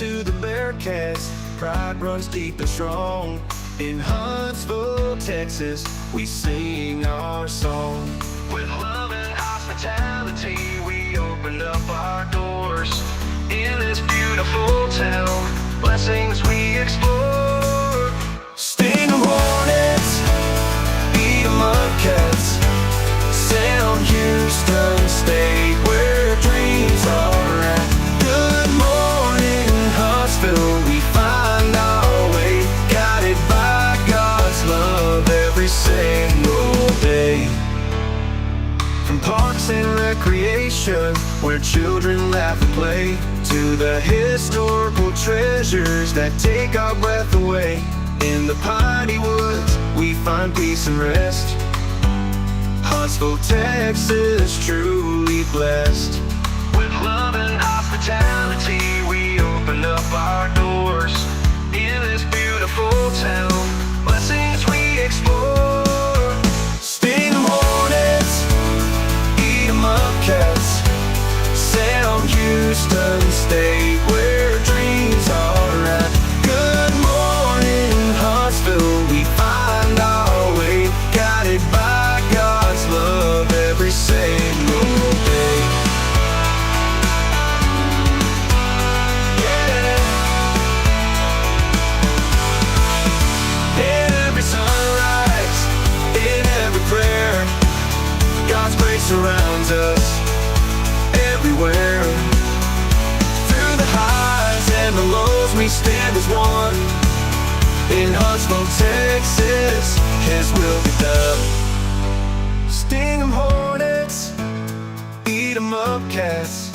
to the Bearcats, pride runs deep and strong. In Huntsville, Texas, we sing our song. With love and hospitality, we open up our doors. In this beautiful town, blessings we explore. Sting 'em hornets, beat 'em up cats, Sound Houston State, where dreams are at. Good morning, Huntsville, we find our way, guided by God's love every single day. From parks and recreation, where children laugh and play, to the historical treasures that take our breath away. In the piney woods, we find peace and rest. Huntsville, Texas, truly blessed. With love and hospitality, we open up our doors. In this beautiful town, blessings we explore. Sting 'em hornets, eat 'em up cats, Sound Houston State, where dreams are at. Good morning, Huntsville, we find our way, guided by God's love every single day. Yeah. In every sunrise, in every prayer, God's grace surrounds us everywhere. Through the highs and the lows, we stand as one. In Huntsville, Texas, His will be done. Sting 'em hornets, eat 'em up cats,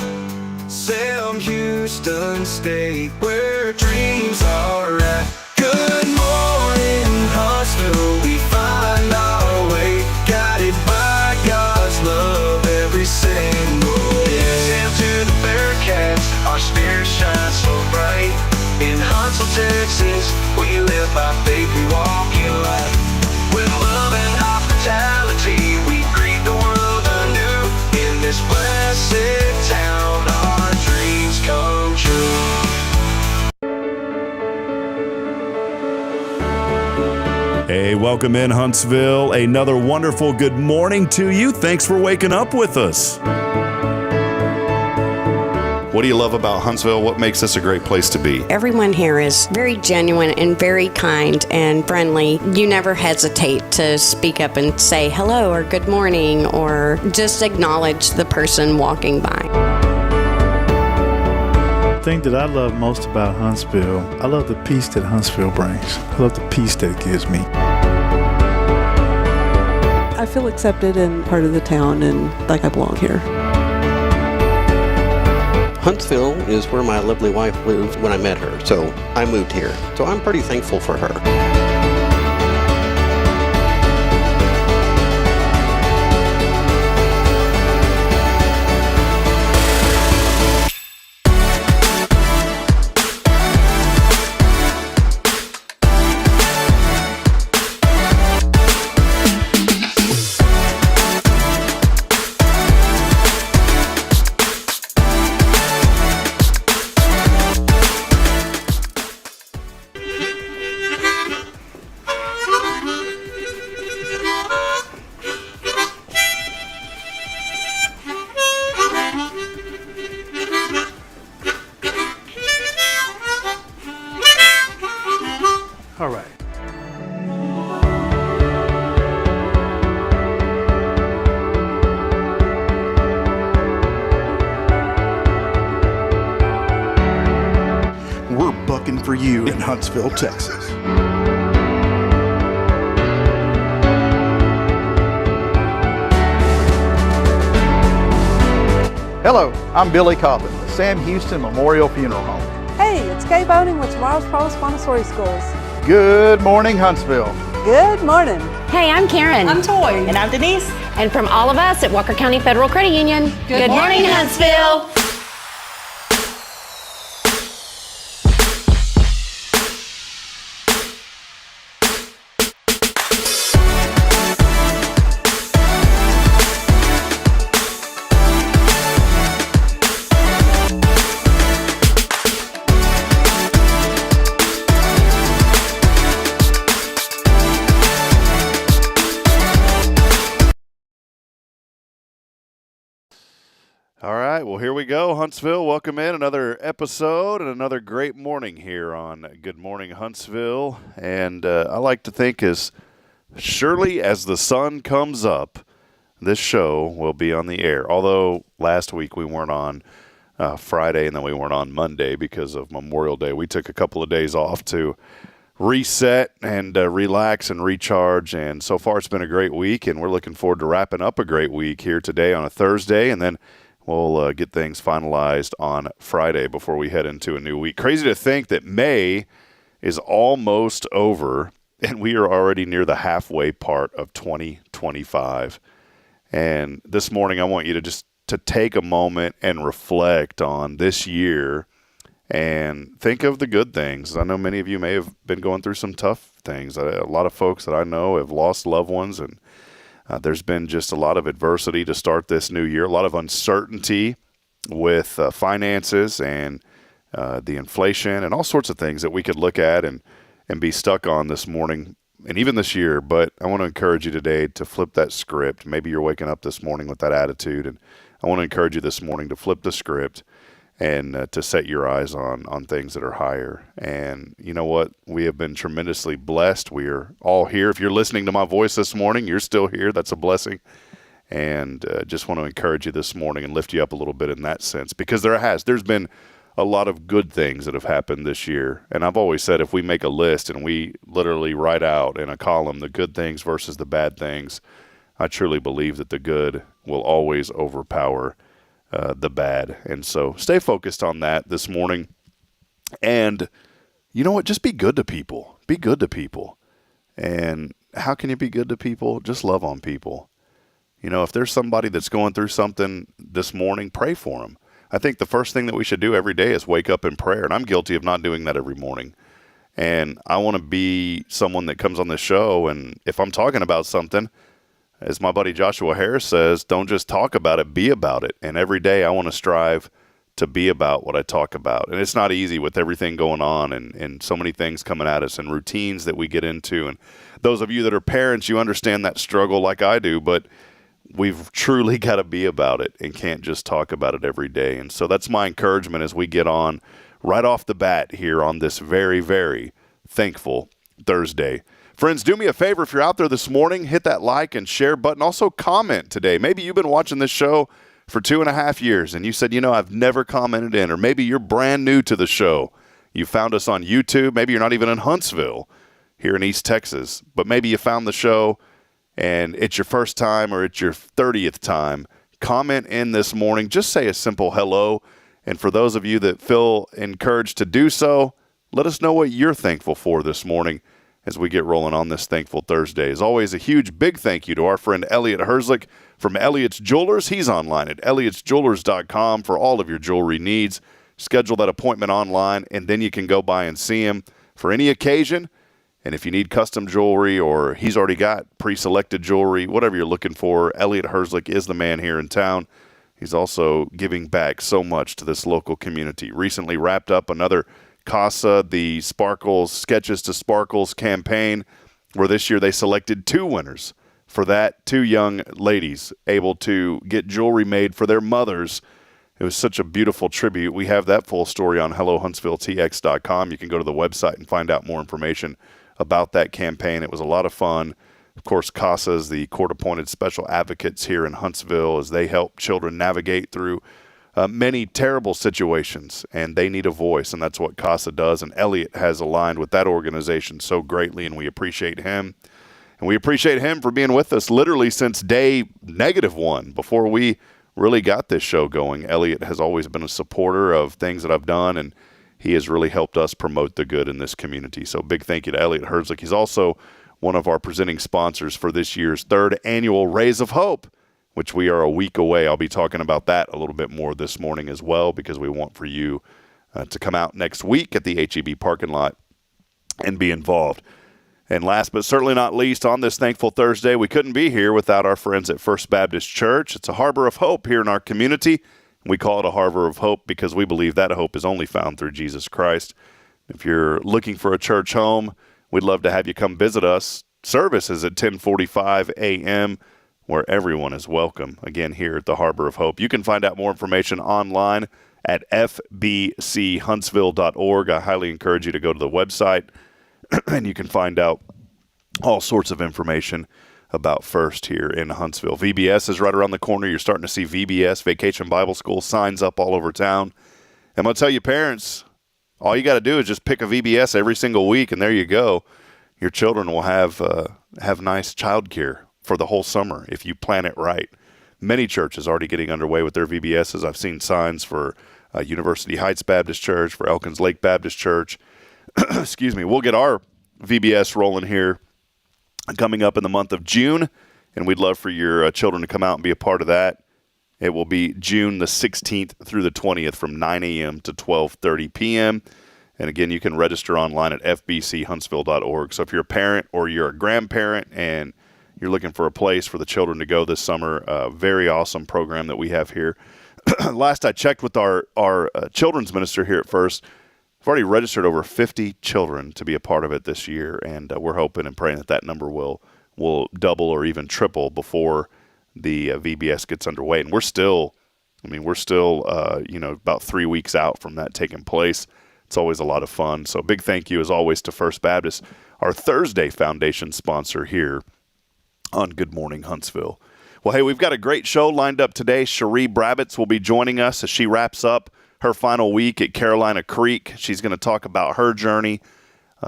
Sound Houston State, where dreams are at. Good morning, Huntsville, we find our way, guided by God's love every single day. And to the Bearcats, our spirit shines so bright. In Huntsville, Texas, we live by faith, we walk in light. With love and hospitality, we greet the world anew. In this blessed town, our dreams come true. Hey, welcome in Huntsville. Another wonderful good morning to you. Thanks for waking up with us. What do you love about Huntsville? What makes this a great place to be? Everyone here is very genuine and very kind and friendly. You never hesitate to speak up and say hello or good morning or just acknowledge the person walking by. The thing that I love most about Huntsville, I love the peace that Huntsville brings. I love the peace that it gives me. I feel accepted and part of the town and like I belong here. Huntsville is where my lovely wife lived when I met her, so I moved here. So I'm pretty thankful for her. All right. We're bucking for you in Huntsville, Texas. Hello, I'm Billy Cobbin, the Sam Houston Memorial Funeral Home. Hey, it's Kay Boning with Tomorrow's Promise Montessori Schools. Good morning, Huntsville. Good morning. Hey, I'm Karen. I'm Toy. And I'm Denise. And from all of us at Walker County Federal Credit Union, good morning, Huntsville. All right, well, here we go, Huntsville. Welcome in another episode and another great morning here on Good Morning Huntsville. And I like to think as surely as the sun comes up, this show will be on the air. Although last week we weren't on Friday and then we weren't on Monday because of Memorial Day. We took a couple of days off to reset and relax and recharge. And so far it's been a great week, and we're looking forward to wrapping up a great week here today on a Thursday. And then we'll get things finalized on Friday before we head into a new week. Crazy to think that May is almost over, and we are already near the halfway part of 2025. And this morning I want you to take a moment and reflect on this year and think of the good things. I know many of you may have been going through some tough things. A lot of folks that I know have lost loved ones, and there's been just a lot of adversity to start this new year, a lot of uncertainty with finances and the inflation and all sorts of things that we could look at and be stuck on this morning and even this year. But I want to encourage you today to flip that script. Maybe you're waking up this morning with that attitude, and I want to encourage you this morning to flip the script and to set your eyes on things that are higher. And you know what? We have been tremendously blessed. We are all here. If you're listening to my voice this morning, you're still here. That's a blessing. And just want to encourage you this morning and lift you up a little bit in that sense, because there's been a lot of good things that have happened this year. And I've always said, if we make a list and we literally write out in a column the good things versus the bad things, I truly believe that the good will always overpower the bad. And so stay focused on that this morning. And you know what? Just be good to people. Be good to people. And how can you be good to people? Just love on people. You know, if there's somebody that's going through something this morning, pray for them. I think the first thing that we should do every day is wake up in prayer. And I'm guilty of not doing that every morning. And I want to be someone that comes on the show, and if I'm talking about something, as my buddy Joshua Harris says, don't just talk about it, be about it. And every day I want to strive to be about what I talk about. And it's not easy with everything going on and so many things coming at us and routines that we get into. And those of you that are parents, you understand that struggle like I do, but we've truly got to be about it and can't just talk about it every day. And so that's my encouragement as we get on right off the bat here on this very, very thankful Thursday. Friends, do me a favor. If you're out there this morning, hit that like and share button. Also comment today. Maybe you've been watching this show for 2.5 years and you said, I've never commented in. Or maybe you're brand new to the show. You found us on YouTube. Maybe you're not even in Huntsville here in East Texas. But maybe you found the show and it's your first time or it's your 30th time. Comment in this morning. Just say a simple hello. And for those of you that feel encouraged to do so, let us know what you're thankful for this morning as we get rolling on this Thankful Thursday. As always, a huge, big thank you to our friend Elliot Herzlich from Elliot's Jewelers. He's online at elliotsjewelers.com for all of your jewelry needs. Schedule that appointment online, and then you can go by and see him for any occasion. And if you need custom jewelry or he's already got pre-selected jewelry, whatever you're looking for, Elliot Herzlich is the man here in town. He's also giving back so much to this local community. Recently wrapped up another CASA, the Sparkles, Sketches to Sparkles campaign, where this year they selected 2 winners for that. 2 young ladies able to get jewelry made for their mothers. It was such a beautiful tribute. We have that full story on HelloHuntsvilleTX.com. You can go to the website and find out more information about that campaign. It was a lot of fun. Of course, CASA is the court-appointed special advocates here in Huntsville as they help children navigate through many terrible situations, and they need a voice, and that's what CASA does. And Elliot has aligned with that organization so greatly, and we appreciate him. And we appreciate him for being with us literally since day -1, before we really got this show going. Elliot has always been a supporter of things that I've done, and he has really helped us promote the good in this community. So big thank you to Elliot Herzlich. He's also one of our presenting sponsors for this year's 3rd annual Rays of Hope, which we are a week away. I'll be talking about that a little bit more this morning as well, because we want for you to come out next week at the HEB parking lot and be involved. And last but certainly not least, on this Thankful Thursday, we couldn't be here without our friends at First Baptist Church. It's a harbor of hope here in our community. We call it a harbor of hope because we believe that hope is only found through Jesus Christ. If you're looking for a church home, we'd love to have you come visit us. Service is at 10:45 a.m. where everyone is welcome, again, here at the Harbor of Hope. You can find out more information online at fbchuntsville.org. I highly encourage you to go to the website, and you can find out all sorts of information about First here in Huntsville. VBS is right around the corner. You're starting to see VBS, Vacation Bible School, signs up all over town. I'm going to tell you, parents, all you got to do is just pick a VBS every single week, and there you go. Your children will have nice child care for the whole summer if you plan it right. Many churches already getting underway with their VBSs. I've seen signs for University Heights Baptist Church, for Elkins Lake Baptist Church. Excuse me. We'll get our VBS rolling here coming up in the month of June, and we'd love for your children to come out and be a part of that. It will be June the 16th through the 20th from 9 a.m. to 12:30 p.m., and again, you can register online at fbchuntsville.org. So if you're a parent or you're a grandparent and you're looking for a place for the children to go this summer, very awesome program that we have here. Last I checked with our children's minister here at First, I've already registered over 50 children to be a part of it this year, and we're hoping and praying that number will double or even triple before the VBS gets underway. And we're still about 3 weeks out from that taking place. It's always a lot of fun. So big thank you, as always, to First Baptist, our Thursday Foundation sponsor here on Good Morning Huntsville. Well, hey, we've got a great show lined up today. Cherie Brabitz will be joining us as she wraps up her final week at Carolina Creek. She's going to talk about her journey.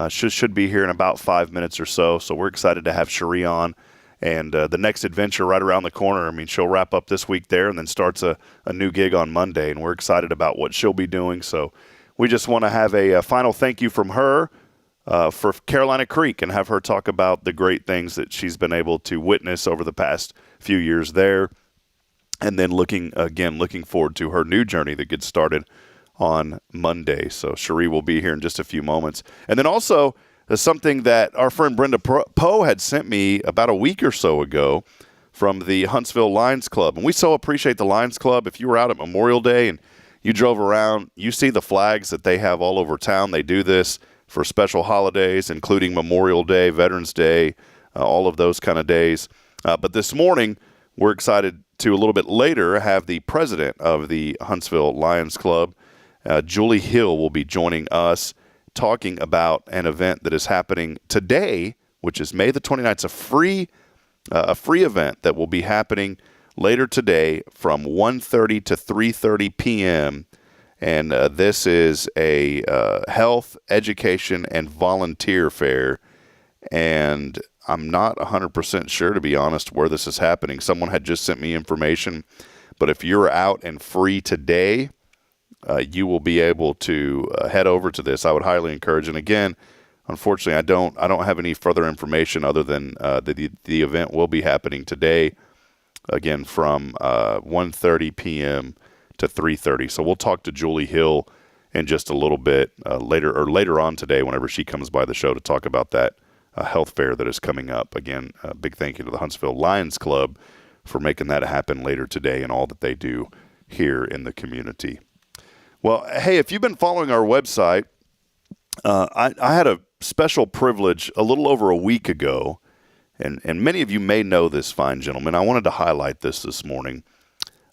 Should be here in about 5 minutes or so. So we're excited to have Cherie on. And the next adventure right around the corner. I mean, she'll wrap up this week there and then starts a new gig on Monday. And we're excited about what she'll be doing. So we just want to have a final thank you from her for Carolina Creek and have her talk about the great things that she's been able to witness over the past few years there. And then looking forward to her new journey that gets started on Monday. So Cherie will be here in just a few moments. And then also something that our friend Brenda Poe had sent me about a week or so ago from the Huntsville Lions Club. And we so appreciate the Lions Club. If you were out at Memorial Day and you drove around, you see the flags that they have all over town. They do this for special holidays, including Memorial Day, Veterans Day, all of those kind of days. But this morning, we're excited to, a little bit later, have the president of the Huntsville Lions Club, Julie Hill, will be joining us talking about an event that is happening today, which is May the 29th. It's a free event that will be happening later today from 1:30 to 3:30 p.m., and this is a health, education, and volunteer fair, and I'm not 100% sure, to be honest, where this is happening. Someone had just sent me information, but if you're out and free today, you will be able to head over to this. I would highly encourage. And again, unfortunately, I don't have any further information other than the event will be happening today, again from 1:30 p.m. to 3:30. So we'll talk to Julie Hill in just a little bit later on today, whenever she comes by the show to talk about that health fair that is coming up. Again, a big thank you to the Huntsville Lions Club for making that happen later today and all that they do here in the community. Well, hey, if you've been following our website, I had a special privilege a little over a week ago, and many of you may know this fine gentleman. I wanted to highlight this morning.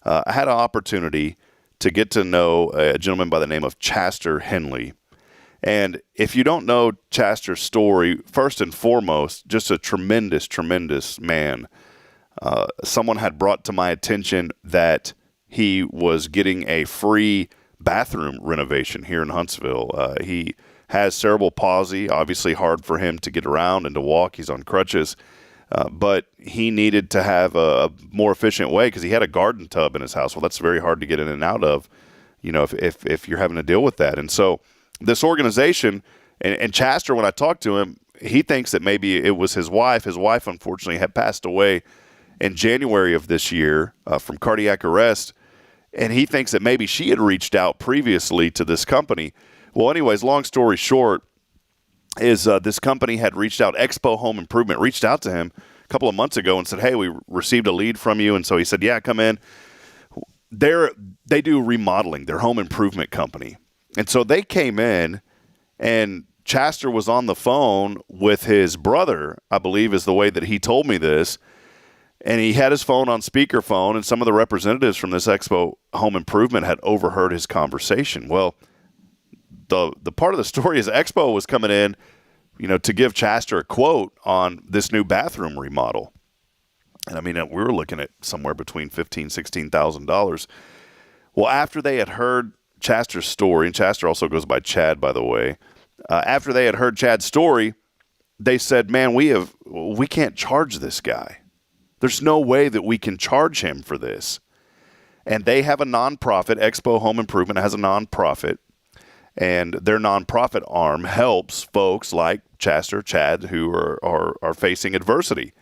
I had an opportunity to get to know a gentleman by the name of Chaster Henley. And if you don't know Chaster's story, first and foremost, just a tremendous, tremendous man. Someone had brought to my attention that he was getting a free bathroom renovation here in Huntsville. He has cerebral palsy, obviously hard for him to get around and to walk. He's on crutches. But he needed to have a more efficient way because he had a garden tub in his house. Well, that's very hard to get in and out of, if you're having to deal with that. And so this organization, and Chaster, when I talked to him, he thinks that maybe it was his wife. His wife, unfortunately, had passed away in January of this year from cardiac arrest. And he thinks that maybe she had reached out previously to this company. Well, anyways, long story short is this company had reached out, Expo Home Improvement, reached out to him a couple of months ago and said, hey, we received a lead from you. And so he said, yeah, come in. They do remodeling, their home improvement company. And so they came in, and Chaster was on the phone with his brother, I believe is the way that he told me this. And he had his phone on speakerphone, and some of the representatives from this Expo Home Improvement had overheard his conversation. Well, the part of the story is Expo was coming in, to give Chaster a quote on this new bathroom remodel. And I mean, we were looking at somewhere between $15,000, $16,000. Well, after they had heard Chaster's story, and Chaster also goes by Chad, by the way. After they had heard Chad's story, they said, man, we can't charge this guy. There's no way that we can charge him for this. And they have a nonprofit. Expo Home Improvement has a nonprofit. And their nonprofit arm helps folks like Chad, who are facing adversity.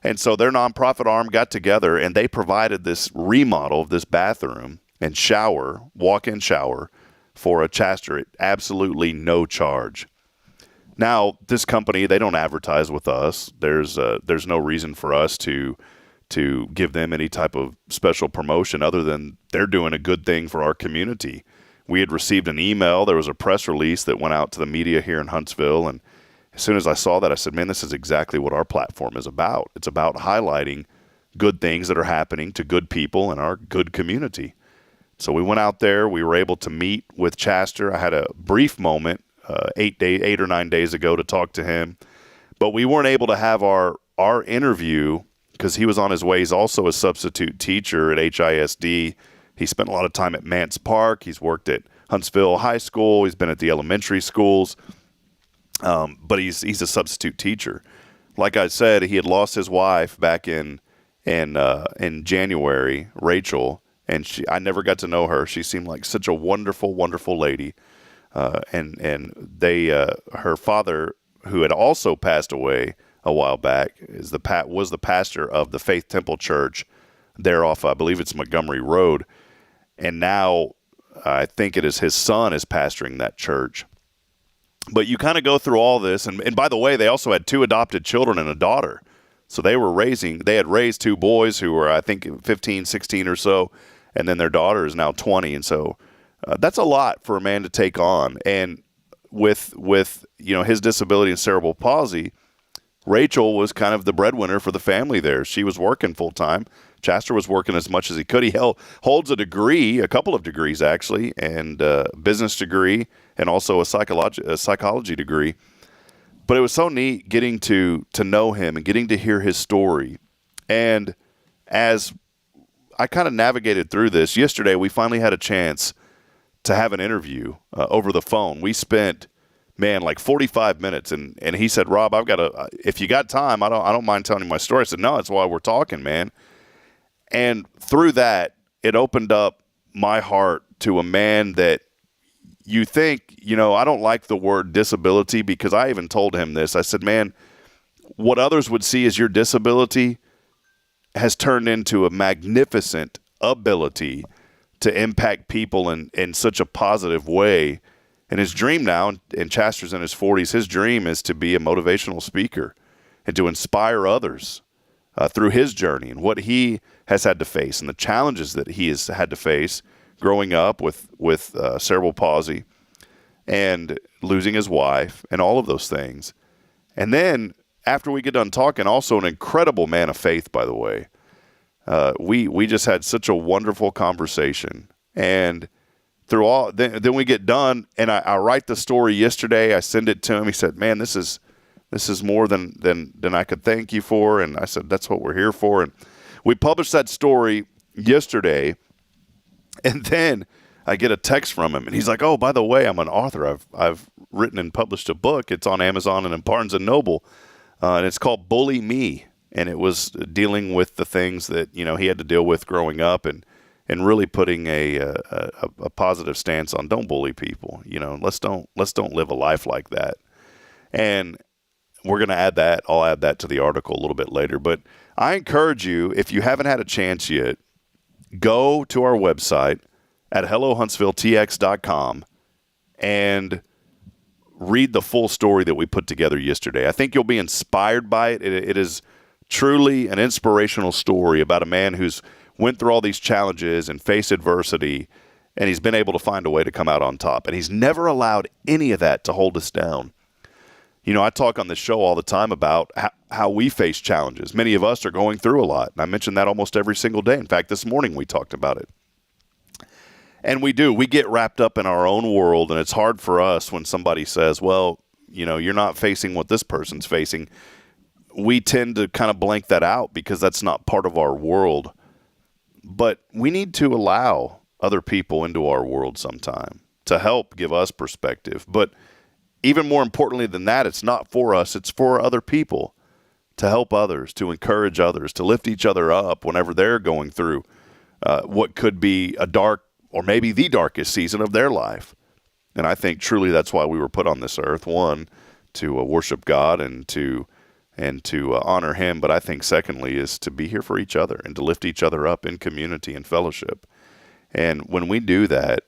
And so their nonprofit arm got together, and they provided this remodel of this bathroom and shower, walk-in shower, for a Chaster at absolutely no charge. Now, this company, they don't advertise with us. There's no reason for us to give them any type of special promotion other than they're doing a good thing for our community. We had received an email. There was a press release that went out to the media here in Huntsville, and as soon as I saw that, I said, man, this is exactly what our platform is about. It's about highlighting good things that are happening to good people in our good community. So we went out there. We were able to meet with Chaster. I had a brief moment 8 or 9 days ago to talk to him, but we weren't able to have our interview because he was on his way. He's also a substitute teacher at HISD. He spent a lot of time at Mance Park. He's worked at Huntsville High School. He's been at the elementary schools, but he's a substitute teacher. Like I said, he had lost his wife back in January, Rachel, and I never got to know her. She seemed like such a wonderful, wonderful lady. And her father, who had also passed away a while back, was the pastor of the Faith Temple Church there off, I believe it's Montgomery Road. And now I think it is his son is pastoring that church. But you kind of go through all this. And by the way, they also had 2 adopted children and a daughter. So they had raised 2 boys who were, I think, 15, 16 or so. And then their daughter is now 20. And so that's a lot for a man to take on. And with his disability and cerebral palsy, Rachel was kind of the breadwinner for the family there. She was working full time. Chaster was working as much as he could. He holds a degree, a couple of degrees actually, and a business degree and also a psychology degree. But it was so neat getting to know him and getting to hear his story. And as I kind of navigated through this, yesterday we finally had a chance to have an interview over the phone. We spent, like 45 minutes, and he said, Rob, if you got time, I don't mind telling you my story. I said, no, that's why we're talking, man. And through that, it opened up my heart to a man that you think, I don't like the word disability, because I even told him this. I said, man, what others would see as your disability has turned into a magnificent ability to impact people in such a positive way. And his dream now, and Chaster's in his 40s, his dream is to be a motivational speaker and to inspire others through his journey and what he has had to face and the challenges that he has had to face growing up with cerebral palsy and losing his wife and all of those things. And then after we get done talking, also an incredible man of faith, by the way. We just had such a wonderful conversation, and through all, then we get done, and I write the story yesterday. I send it to him. He said, "Man, this is more than I could thank you for." And I said, "That's what we're here for." And we published that story yesterday, and then I get a text from him, and he's like, "Oh, by the way, I'm an author. I've written and published a book. It's on Amazon and in Barnes and Noble, and it's called Bully Me." And it was dealing with the things that, he had to deal with growing up and really putting a positive stance on don't bully people. Let's don't live a life like that. And we're going to add that. I'll add that to the article a little bit later. But I encourage you, if you haven't had a chance yet, go to our website at hellohuntsvilletx.com and read the full story that we put together yesterday. I think you'll be inspired by it. It is truly an inspirational story about a man who's went through all these challenges and faced adversity, and he's been able to find a way to come out on top. And he's never allowed any of that to hold us down. You know, I talk on this show all the time about how we face challenges. Many of us are going through a lot, and I mention that almost every single day. In fact, this morning we talked about it. And we get wrapped up in our own world, and it's hard for us when somebody says, well, you know, you're not facing what this person's facing. We tend to kind of blank that out because that's not part of our world. But we need to allow other people into our world sometime to help give us perspective. But even more importantly than that, it's not for us, it's for other people, to help others, to encourage others, to lift each other up whenever they're going through what could be a dark or maybe the darkest season of their life. And I think truly that's why we were put on this earth, one, to worship God and to honor Him. But I think secondly is to be here for each other and to lift each other up in community and fellowship. And when we do that,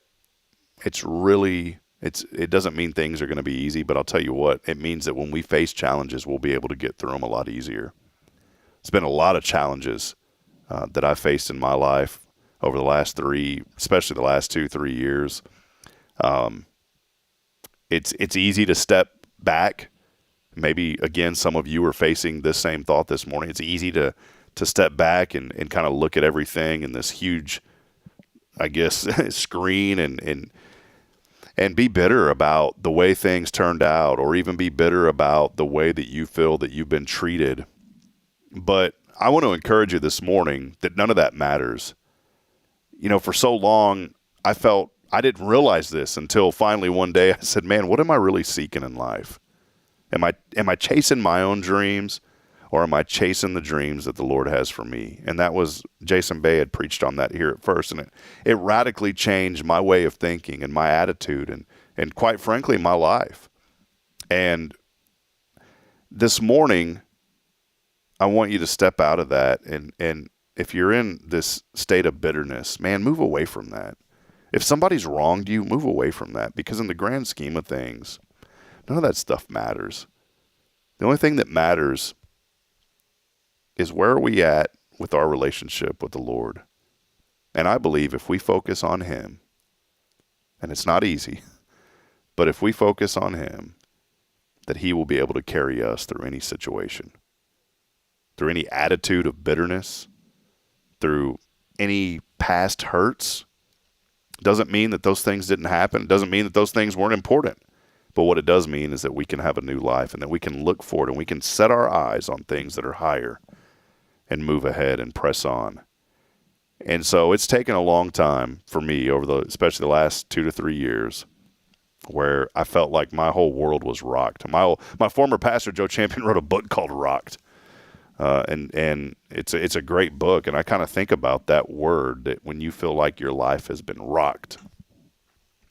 it doesn't mean things are going to be easy, but I'll tell you what, it means that when we face challenges, we'll be able to get through them a lot easier. It's been a lot of challenges that I've faced in my life over the last especially the last 2-3 years. It's easy to step back. Maybe, again, some of you are facing this same thought this morning. It's easy to step back and kind of look at everything in this huge, I guess, screen and be bitter about the way things turned out, or even be bitter about the way that you feel that you've been treated. But I want to encourage you this morning that none of that matters. You know, for so long, I felt I didn't realize this until finally one day I said, man, what am I really seeking in life? Am I chasing my own dreams, or am I chasing the dreams that the Lord has for me? And that was, Jason Bay had preached on that here at first, and it radically changed my way of thinking and my attitude and quite frankly, my life. And this morning, I want you to step out of that, and if you're in this state of bitterness, man, move away from that. If somebody's wronged you, move away from that, because in the grand scheme of things, none of that stuff matters. The only thing that matters is where are we at with our relationship with the Lord. And I believe if we focus on Him, and it's not easy, but if we focus on Him, that He will be able to carry us through any situation, through any attitude of bitterness, through any past hurts. Doesn't mean that those things didn't happen. It doesn't mean that those things weren't important. But what it does mean is that we can have a new life, and that we can look forward, and we can set our eyes on things that are higher and move ahead and press on. And so it's taken a long time for me especially the last 2 to 3 years, where I felt like my whole world was rocked. My former pastor, Joe Champion, wrote a book called Rocked. And it's a great book. And I kind of think about that word, that when you feel like your life has been rocked,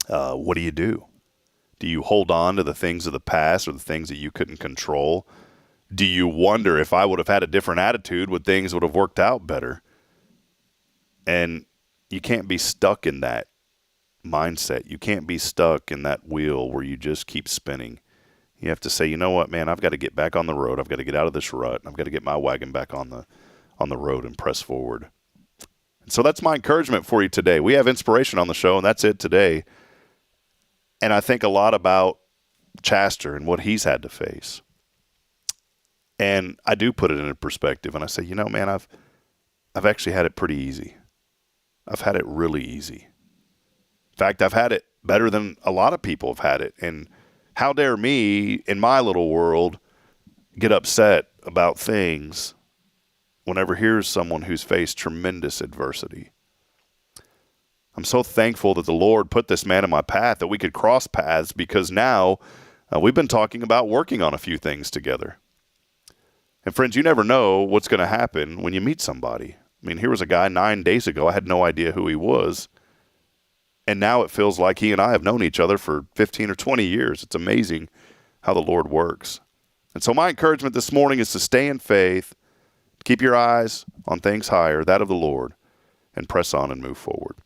what do you do? Do you hold on to the things of the past or the things that you couldn't control? Do you wonder, if I would have had a different attitude, would things would have worked out better? And you can't be stuck in that mindset. You can't be stuck in that wheel where you just keep spinning. You have to say, you know what, man, I've got to get back on the road. I've got to get out of this rut. I've got to get my wagon back on the road and press forward. And so that's my encouragement for you today. We have inspiration on the show, and that's it today. And I think a lot about Chaster and what he's had to face. And I do put it in a perspective, and I say, you know, man, I've actually had it pretty easy. I've had it really easy. In fact, I've had it better than a lot of people have had it. And how dare me, in my little world, get upset about things whenever here's someone who's faced tremendous adversity. I'm so thankful that the Lord put this man in my path, that we could cross paths, because now we've been talking about working on a few things together. And friends, you never know what's going to happen when you meet somebody. I mean, here was a guy 9 days ago. I had no idea who he was. And now it feels like he and I have known each other for 15 or 20 years. It's amazing how the Lord works. And so my encouragement this morning is to stay in faith, keep your eyes on things higher, that of the Lord, and press on and move forward.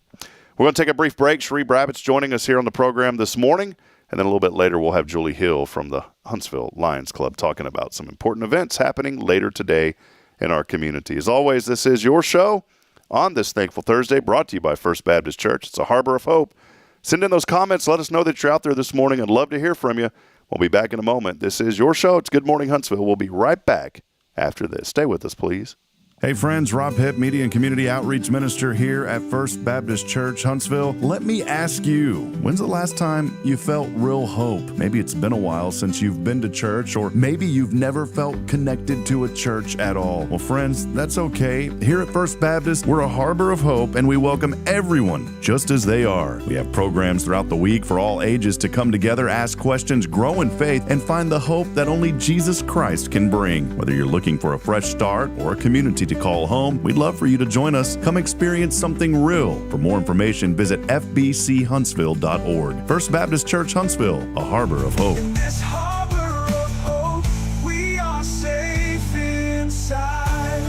We're going to take a brief break. Sheree Brabbitt's joining us here on the program this morning. And then a little bit later, we'll have Julie Hill from the Huntsville Lions Club talking about some important events happening later today in our community. As always, this is your show on this Thankful Thursday, brought to you by First Baptist Church. It's a harbor of hope. Send in those comments. Let us know that you're out there this morning. I'd love to hear from you. We'll be back in a moment. This is your show. It's Good Morning Huntsville. We'll be right back after this. Stay with us, please. Hey friends, Rob Hipp, Media and Community Outreach Minister here at First Baptist Church, Huntsville. Let me ask you, when's the last time you felt real hope? Maybe it's been a while since you've been to church, or maybe you've never felt connected to a church at all. Well, friends, that's okay. Here at First Baptist, we're a harbor of hope, and we welcome everyone just as they are. We have programs throughout the week for all ages to come together, ask questions, grow in faith, and find the hope that only Jesus Christ can bring. Whether you're looking for a fresh start or a community to call home, we'd love for you to join us. Come experience something real. For more information, visit fbchuntsville.org. First Baptist Church Huntsville, a harbor of hope. In this harbor of hope, we are safe inside.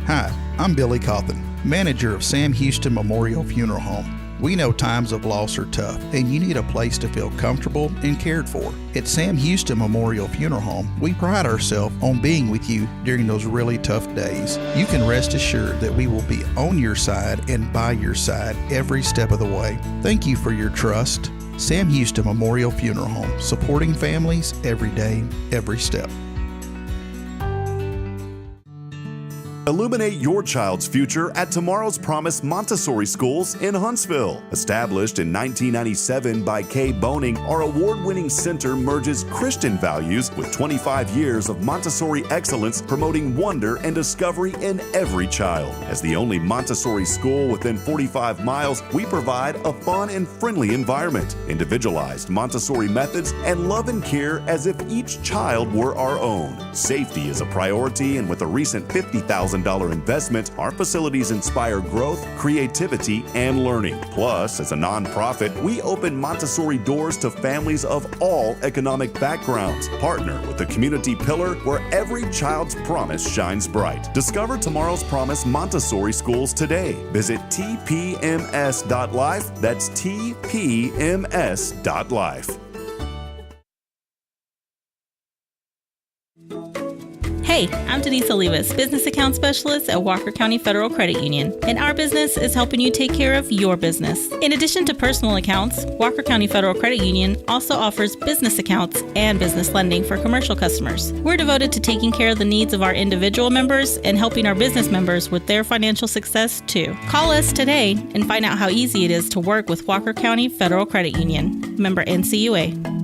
Hi, I'm Billy Cawthon, manager of Sam Houston Memorial Funeral Home. We know times of loss are tough, and you need a place to feel comfortable and cared for. At Sam Houston Memorial Funeral Home, we pride ourselves on being with you during those really tough days. You can rest assured that we will be on your side and by your side every step of the way. Thank you for your trust. Sam Houston Memorial Funeral Home, supporting families every day, every step. Illuminate your child's future at Tomorrow's Promise Montessori Schools in Huntsville. Established in 1997 by Kay Boning, our award-winning center merges Christian values with 25 years of Montessori excellence, promoting wonder and discovery in every child. As the only Montessori school within 45 miles, we provide a fun and friendly environment, individualized Montessori methods, and love and care as if each child were our own. Safety is a priority, and with a recent $50,000 investment, our facilities inspire growth, creativity, and learning. Plus, as a nonprofit, we open Montessori doors to families of all economic backgrounds. Partner with the community pillar where every child's promise shines bright. Discover Tomorrow's Promise Montessori Schools today. Visit tpms.life. That's tpms.life. Hey, I'm Denise Olivas, Business Account Specialist at Walker County Federal Credit Union, and our business is helping you take care of your business. In addition to personal accounts, Walker County Federal Credit Union also offers business accounts and business lending for commercial customers. We're devoted to taking care of the needs of our individual members and helping our business members with their financial success too. Call us today and find out how easy it is to work with Walker County Federal Credit Union. Member NCUA.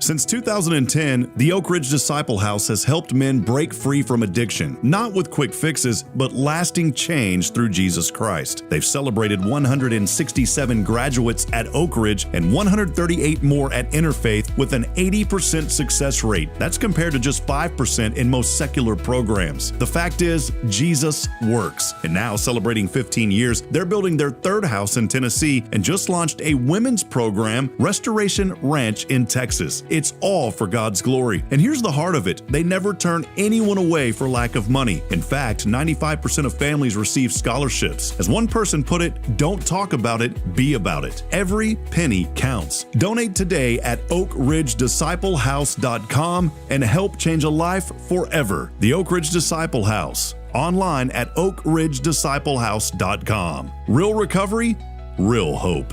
Since 2010, the Oak Ridge Disciple House has helped men break free from addiction, not with quick fixes, but lasting change through Jesus Christ. They've celebrated 167 graduates at Oak Ridge and 138 more at Interfaith with an 80% success rate. That's compared to just 5% in most secular programs. The fact is, Jesus works. And now, celebrating 15 years, they're building their third house in Tennessee and just launched a women's program, Restoration Ranch in Texas. It's all for God's glory. And here's the heart of it. They never turn anyone away for lack of money. In fact, 95% of families receive scholarships. As one person put it, don't talk about it, be about it. Every penny counts. Donate today at oakridgedisciplehouse.com and help change a life forever. The Oak Ridge Disciple House. Online at oakridgedisciplehouse.com. Real recovery, real hope.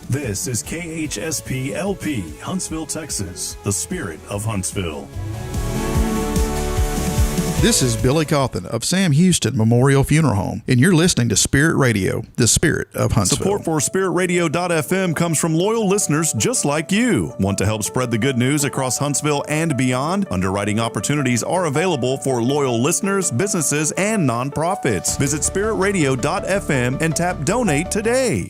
This is KHSP LP, Huntsville, Texas, the spirit of Huntsville. This is Billy Cawthon of Sam Houston Memorial Funeral Home, and you're listening to Spirit Radio, the spirit of Huntsville. Support for SpiritRadio.fm comes from loyal listeners just like you. Want to help spread the good news across Huntsville and beyond? Underwriting opportunities are available for loyal listeners, businesses, and nonprofits. Visit SpiritRadio.fm and tap Donate today.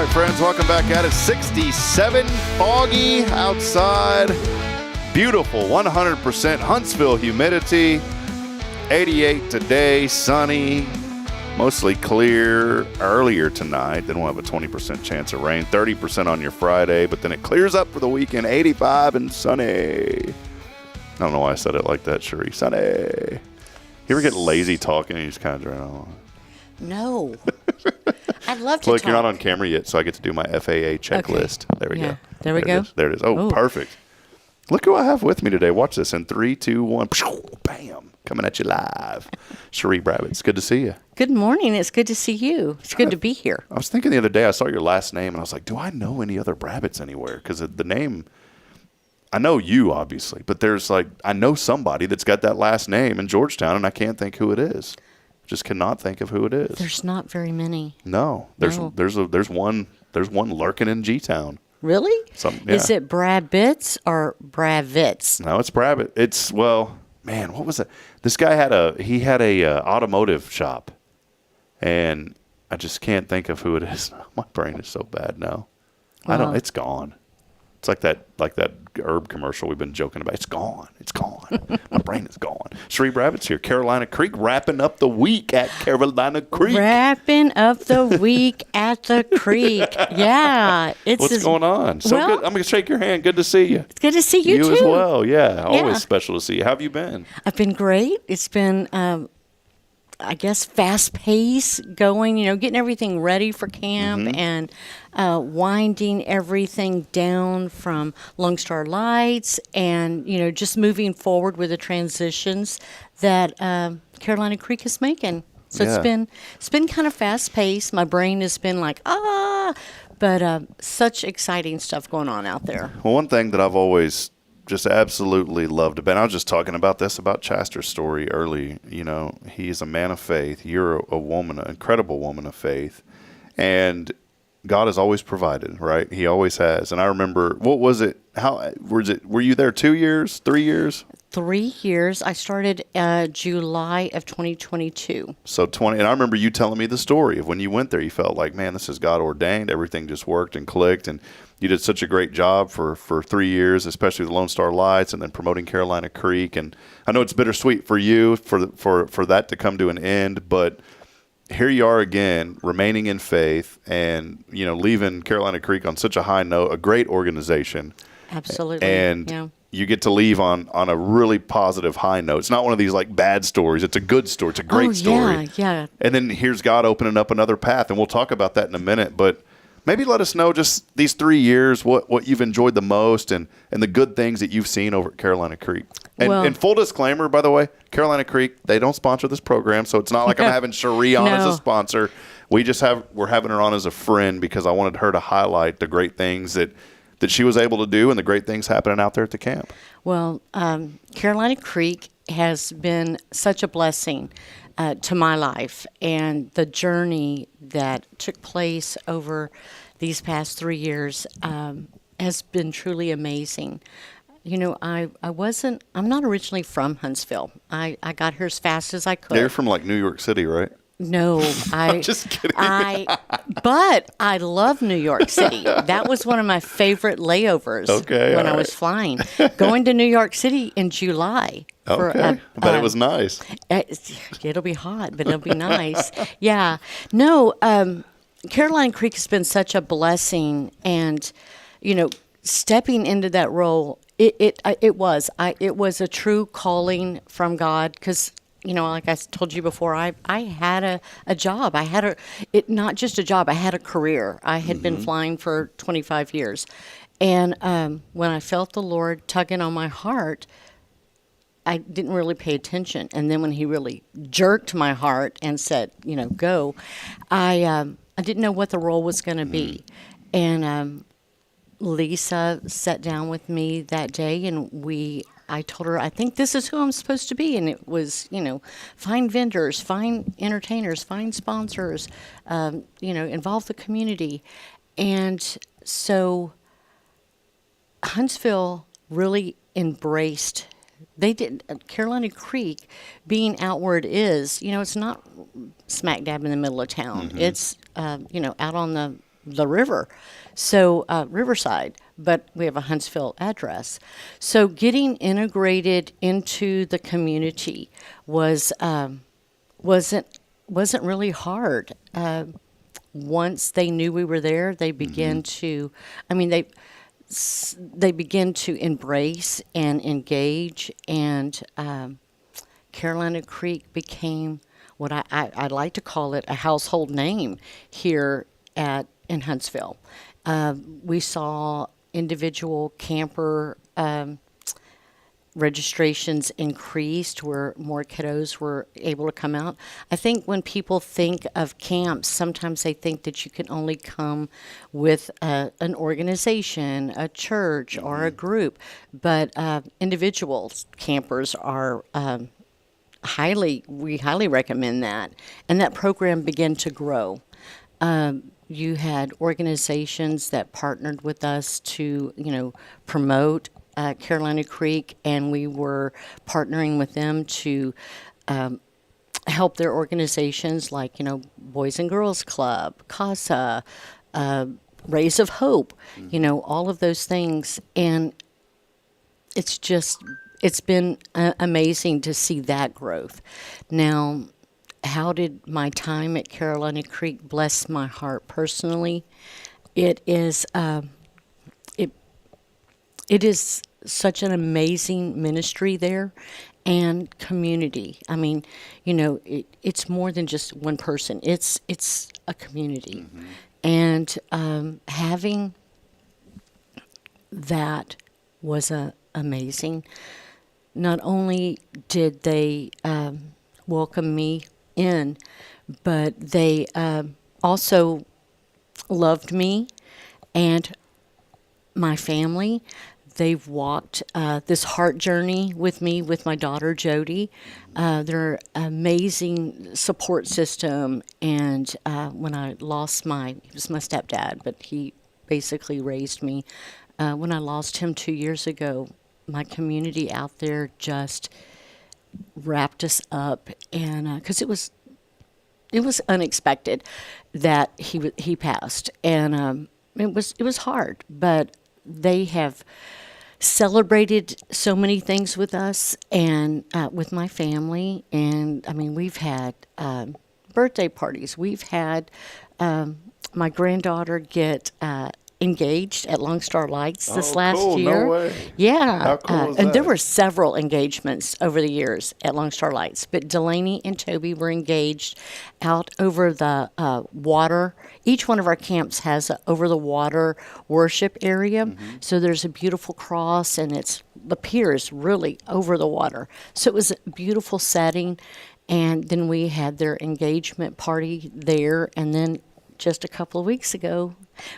right, friends, welcome back at it. 67, foggy outside. Beautiful, 100% Huntsville humidity. 88 today, sunny, mostly clear earlier tonight. Then we'll have a 20% chance of rain, 30% on your Friday, but then it clears up for the weekend, 85 and sunny. I don't know why I said it like that, Cherie. Sunny. You ever get lazy talking and you just kind of drown on? No. I'd love to Look, talk. you're not on camera yet, so I get to do my FAA checklist. Okay. There we go. There we go. There it is. Oh, perfect. Look who I have with me today. Watch this. In 3, 2, 1. Bam. Coming at you live. Cherie Brabbit, it's good to see you. Good morning. It's good to see you. It's good to be here. I was thinking the other day, I saw your last name, and I was like, do I know any other Brabbits anywhere? Because the name, I know you, obviously, but there's like, I know somebody that's got that last name in Georgetown, and I can't think who it is. Just cannot think of who it is. There's not very many. No. There's one lurking in G-Town. Really? Yeah. Is it Brad Bitts or Brad Vitz? No, it's Brabbit. It's, well, man, what was it? This guy had a automotive shop, and I just can't think of who it is. My brain is so bad now. It's gone. It's like that herb commercial we've been joking about. It's gone. It's gone. My brain is gone. Cherie Brabbit's here. Carolina Creek, wrapping up the week at Carolina Creek. Wrapping up the week at the creek. Yeah. What's going on? So good. I'm going to shake your hand. Good to see you. It's good to see you too. You as well. Yeah. Always special to see you. How have you been? I've been great. It's been, I guess, fast pace going, getting everything ready for camp and winding everything down from Lone Star Lights and, just moving forward with the transitions that Carolina Creek is making. So it's been kind of fast paced. My brain has been like, but such exciting stuff going on out there. Well, one thing that I've always just absolutely loved about, and I was just talking about this, about Chaster's story early. He's a man of faith. You're a woman, an incredible woman of faith. And God has always provided, right? He always has. And I remember, what was it? How was it? Were you there 2 years, 3 years? 3 years. I started July of 2022. So 20, and I remember you telling me the story of when you went there. You felt like, man, this is God ordained. Everything just worked and clicked, and you did such a great job for 3 years, especially with Lone Star Lights, and then promoting Carolina Creek. And I know it's bittersweet for you for that to come to an end, but here you are again, remaining in faith, and leaving Carolina Creek on such a high note. A great organization, absolutely, and you get to leave on a really positive high note. It's not one of these like bad stories. It's a good story. It's a great story. Yeah. And then here's God opening up another path, and we'll talk about that in a minute. But maybe let us know just these 3 years, what you've enjoyed the most, and the good things that you've seen over at Carolina Creek. And full disclaimer, by the way, Carolina Creek, they don't sponsor this program, so it's not like I'm having Cherie on as a sponsor. We're having her on as a friend because I wanted her to highlight the great things that she was able to do and the great things happening out there at the camp. Well, Carolina Creek has been such a blessing to my life, and the journey that took place over these past 3 years has been truly amazing. I'm not originally from Huntsville. I got here as fast as I could. You're from like New York City, right? No, I'm just kidding. But I love New York City. That was one of my favorite layovers when I was flying. Going to New York City in July. I bet it was nice. It'll be hot, but it'll be nice. Yeah. No, Carolina Creek has been such a blessing, and stepping into that role, it was a true calling from God, because like I told you before, I had a job. I had not just a job, I had a career. I had been flying for 25 years. And when I felt the Lord tugging on my heart, I didn't really pay attention. And then when he really jerked my heart and said, go, I didn't know what the role was going to be. And Lisa sat down with me that day, and I told her, I think this is who I'm supposed to be. And it was, find vendors, find entertainers, find sponsors, involve the community. And so Huntsville really embraced, Carolina Creek being outward is, it's not smack dab in the middle of town. It's, out on the the river. So Riverside, but we have a Huntsville address. So getting integrated into the community wasn't really hard. Once they knew we were there, they began to, they begin to embrace and engage, and Carolina Creek became what I like to call it a household name here in Huntsville. We saw individual camper registrations increased, where more kiddos were able to come out. I think when people think of camps, sometimes they think that you can only come with an organization, a church, or a group, but individual campers are we highly recommend that. And that program began to grow. You had organizations that partnered with us to, promote Carolina Creek, and we were partnering with them to help their organizations like, Boys and Girls Club, CASA, Rays of Hope, all of those things. And it's been amazing to see that growth. Now, how did my time at Carolina Creek bless my heart personally? It is it is such an amazing ministry there, and community. I mean, it's more than just one person. It's a community, and having that was amazing. Not only did they welcome me in, but they also loved me and my family. They've walked this heart journey with me, with my daughter Jody. They're an amazing support system. And when I lost he was my stepdad, but he basically raised me. When I lost him 2 years ago, my community out there just wrapped us up, and because it was unexpected that he passed, and it was hard, but they have celebrated so many things with us and with my family. And we've had birthday parties. We've had my granddaughter get engaged at Long Star Lights this last cool. year. No way. Yeah. How cool is and that? there were several engagements over the years at Long Star Lights, but Delaney and Toby were engaged out over the water. Each one of our camps has a over the water worship area. So there's a beautiful cross, and the pier is really over the water. So it was a beautiful setting. And then we had their engagement party there, and then just a couple of weeks ago,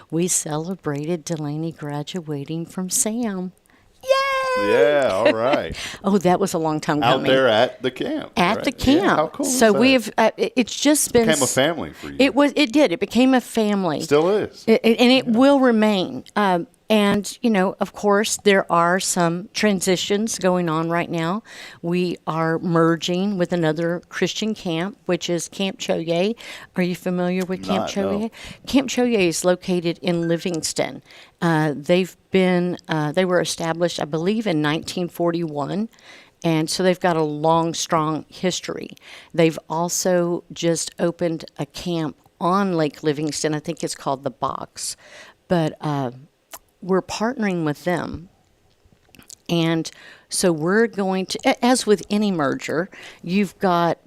we celebrated Delaney graduating from SAM. Yay! Yeah, all right. Oh, that was a long time Out coming. there at the camp. At right? the camp. Yeah, how cool So is that? we have. It's just been. Became a family for you. It did. It became a family. Still is. And it will remain. And, of course, there are some transitions going on right now. We are merging with another Christian camp, which is Camp Choye. Are you familiar with Camp Choye? No. Camp Choye is located in Livingston. They were established, I believe, in 1941. And so they've got a long, strong history. They've also just opened a camp on Lake Livingston. I think it's called The Box. But we're partnering with them. And so we're going to, as with any merger, you've got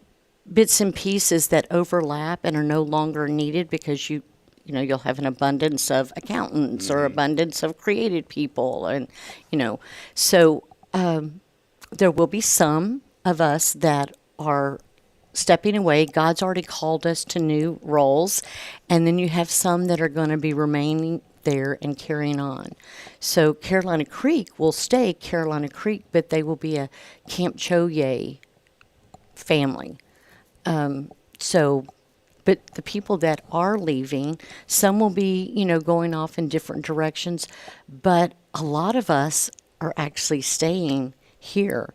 bits and pieces that overlap and are no longer needed because you'll have an abundance of accountants or abundance of creative people. And, so there will be some of us that are stepping away. God's already called us to new roles. And then you have some that are going to be remaining there and carrying on. So Carolina Creek will stay Carolina Creek, but they will be a Camp Choye family. But the people that are leaving, some will be, going off in different directions, but a lot of us are actually staying here.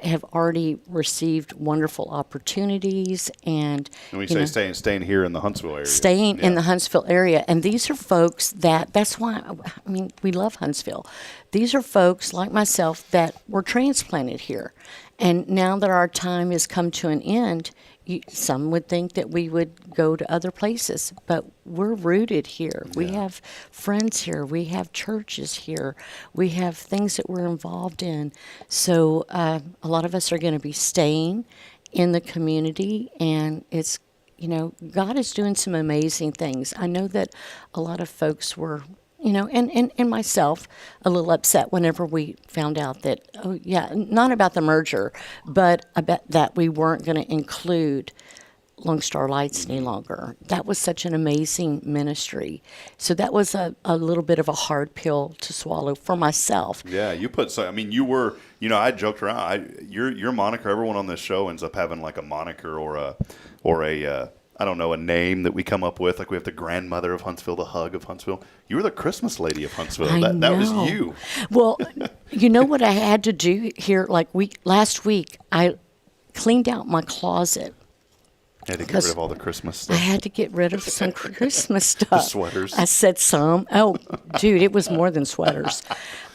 have already received wonderful opportunities, and And we say staying here in the Huntsville area. Staying in the Huntsville area. And these are folks that's why, I mean, we love Huntsville. These are folks like myself that were transplanted here. And now that our time has come to an end, some would think that we would go to other places, but we're rooted here. We have friends here. We have churches here. We have things that we're involved in. So a lot of us are going to be staying in the community, and it's, God is doing some amazing things. I know that a lot of folks were, and myself, a little upset whenever we found out that, not about the merger, but about that we weren't going to include Lone Star Lights any longer. That was such an amazing ministry. So that was a little bit of a hard pill to swallow for myself. Yeah, you were, I joked around. Your moniker, everyone on this show ends up having like a moniker or a I don't know, a name that we come up with. Like we have the grandmother of Huntsville, the hug of Huntsville. You were the Christmas lady of Huntsville. That was you. Well, you know what I had to do here? Like last week, I cleaned out my closet. You had to get rid of all the Christmas stuff. I had to get rid of some Christmas stuff. The sweaters. I said some. Oh, dude, it was more than sweaters.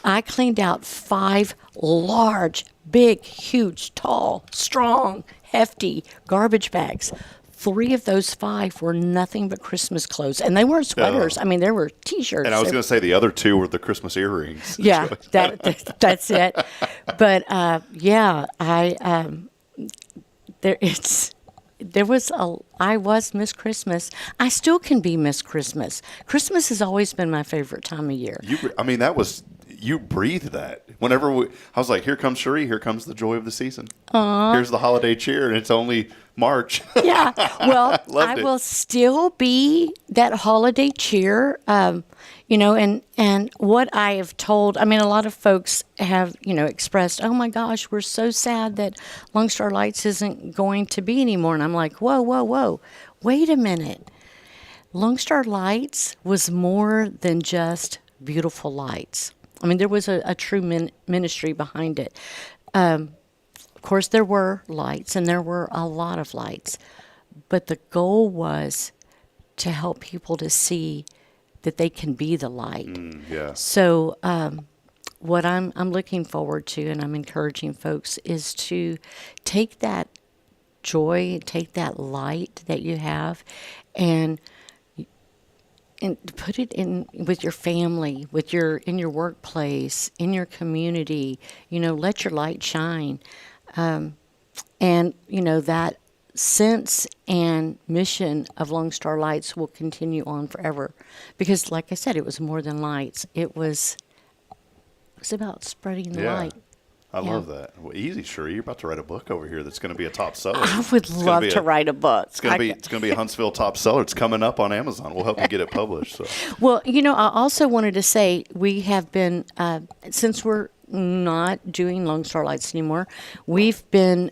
I cleaned out 5 large, big, huge, tall, strong, hefty garbage bags. 3 of those 5 were nothing but Christmas clothes, and they weren't sweaters. I mean, there were T-shirts. And I was going to say the other 2 were the Christmas earrings. Yeah, that's it. But I was Miss Christmas. I still can be Miss Christmas. Christmas has always been my favorite time of year. You breathed that. Whenever I was like, here comes Cherie, here comes the joy of the season. Aww. Here's the holiday cheer, and it's only March. Yeah, well, I it. will still be that holiday cheer, and what I have told, I mean, a lot of folks have, expressed, oh my gosh, we're so sad that Lone Star Lights isn't going to be anymore. And I'm like, whoa, wait a minute. Lone Star Lights was more than just beautiful lights. I mean, there was a true ministry behind it. Of course, there were lights, and there were a lot of lights. But the goal was to help people to see that they can be the light. So what I'm looking forward to, and I'm encouraging folks, is to take that joy, take that light that you have, and put it in with your family, in your workplace, in your community. Let your light shine, and that sense and mission of Lone Star Lights will continue on forever, because, like I said, it was more than lights. It was about spreading the light. I love that. Well, easy, sure. You're about to write a book over here that's going to be a top seller. I would love to write a book. It's going to be a Huntsville top seller. It's coming up on Amazon. We'll help you get it published. So. Well, I also wanted to say we have been, since we're not doing Lone Star Lights anymore, we've been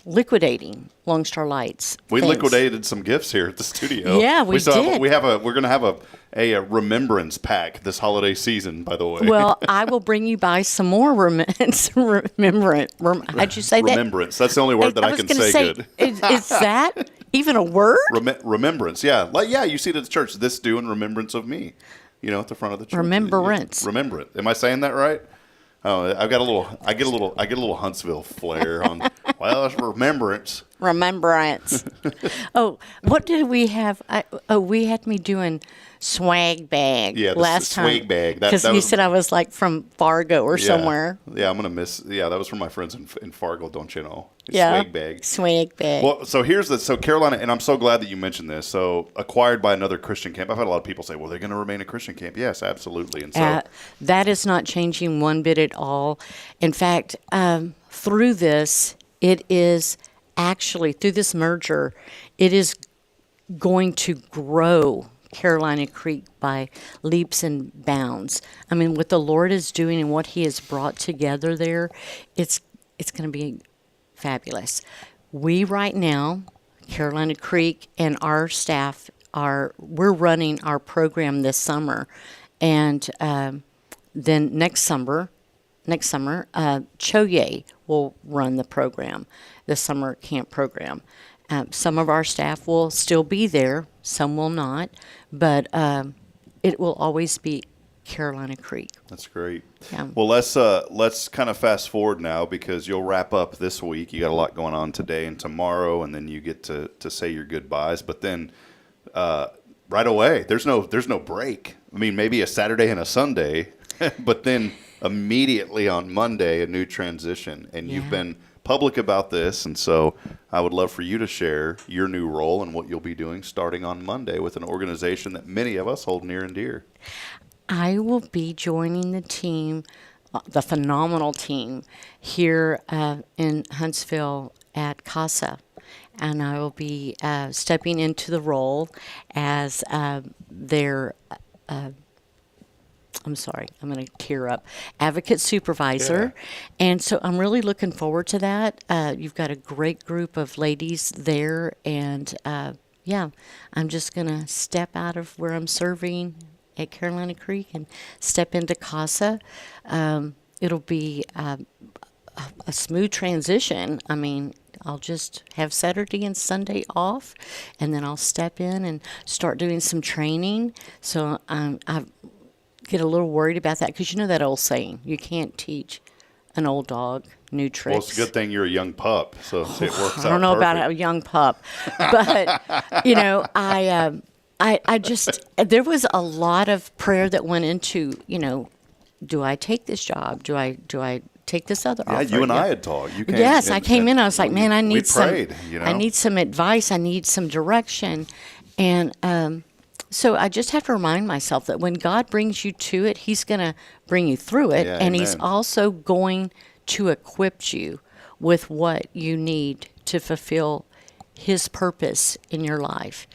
liquidating Lone Star Lights. We things. Liquidated some gifts here at the studio. Yeah, we did. We're going to have a remembrance pack this holiday season, by the way. Well, I will bring you by some more remembrance. How'd you say that? Remembrance. That's the only word that I can say good. Is that even a word? Remembrance. Yeah. You see it at the church. This do in remembrance of me. At the front of the church. Remembrance. Remembrance. Am I saying that right? Oh, I get a little Huntsville flair on. Well, it's remembrance. Remembrance. Oh, what did we have? We had me doing swag bag last time. Swag bag. Because you said I was like from Fargo or somewhere. Yeah, I'm gonna miss. Yeah, that was from my friends in Fargo. Don't you know? Yeah. Swag bag. Swag bag. Well, so Carolina, and I'm so glad that you mentioned this. So acquired by another Christian camp. I've had a lot of people say, well, they're going to remain a Christian camp. Yes, absolutely. And so that is not changing one bit at all. In fact, through this, it is actually, through this merger, it is going to grow Carolina Creek by leaps and bounds. I mean, what the Lord is doing and what He has brought together there, it's going to be fabulous. We right now, Carolina Creek and our staff we're running our program this summer, and then next summer next summer, Choye will run the program, the summer camp program. Some of our staff will still be there, some will not, but it will always be Carolina Creek. That's great. Yeah. Well, let's kind of fast forward now, because you'll wrap up this week. You got a lot going on today and tomorrow, and then you get to say your goodbyes. But then right away, there's no break. I mean, maybe a Saturday and a Sunday, but then immediately on Monday, a new transition. And you've been public about this, and so I would love for you to share your new role and what you'll be doing starting on Monday with an organization that many of us hold near and dear. I will be joining the team, the phenomenal team here in Huntsville at CASA. And I will be stepping into the role as their, I'm sorry, I'm going to tear up, advocate supervisor. And so I'm really looking forward to that. You've got a great group of ladies there. And I'm just going to step out of where I'm serving at Carolina Creek and step into CASA. It'll be a smooth transition. I mean, I'll just have Saturday and Sunday off, and then I'll step in and start doing some training. So I get a little worried about that, because you know that old saying, you can't teach an old dog new tricks. Well, it's a good thing you're a young pup, so it works out. I don't know perfect. about a young pup, but you know, I just, there was a lot of prayer that went into, you know, do I take this job? Do I take this other offer? Yeah, you and I had talked. You came, yes, I came in. I was like, man, I need prayed, I need some advice. I need some direction. And so I just have to remind myself that when God brings you to it, He's going to bring you through it. Yeah, and He's amen. also going to equip you with what you need to fulfill His purpose in your life.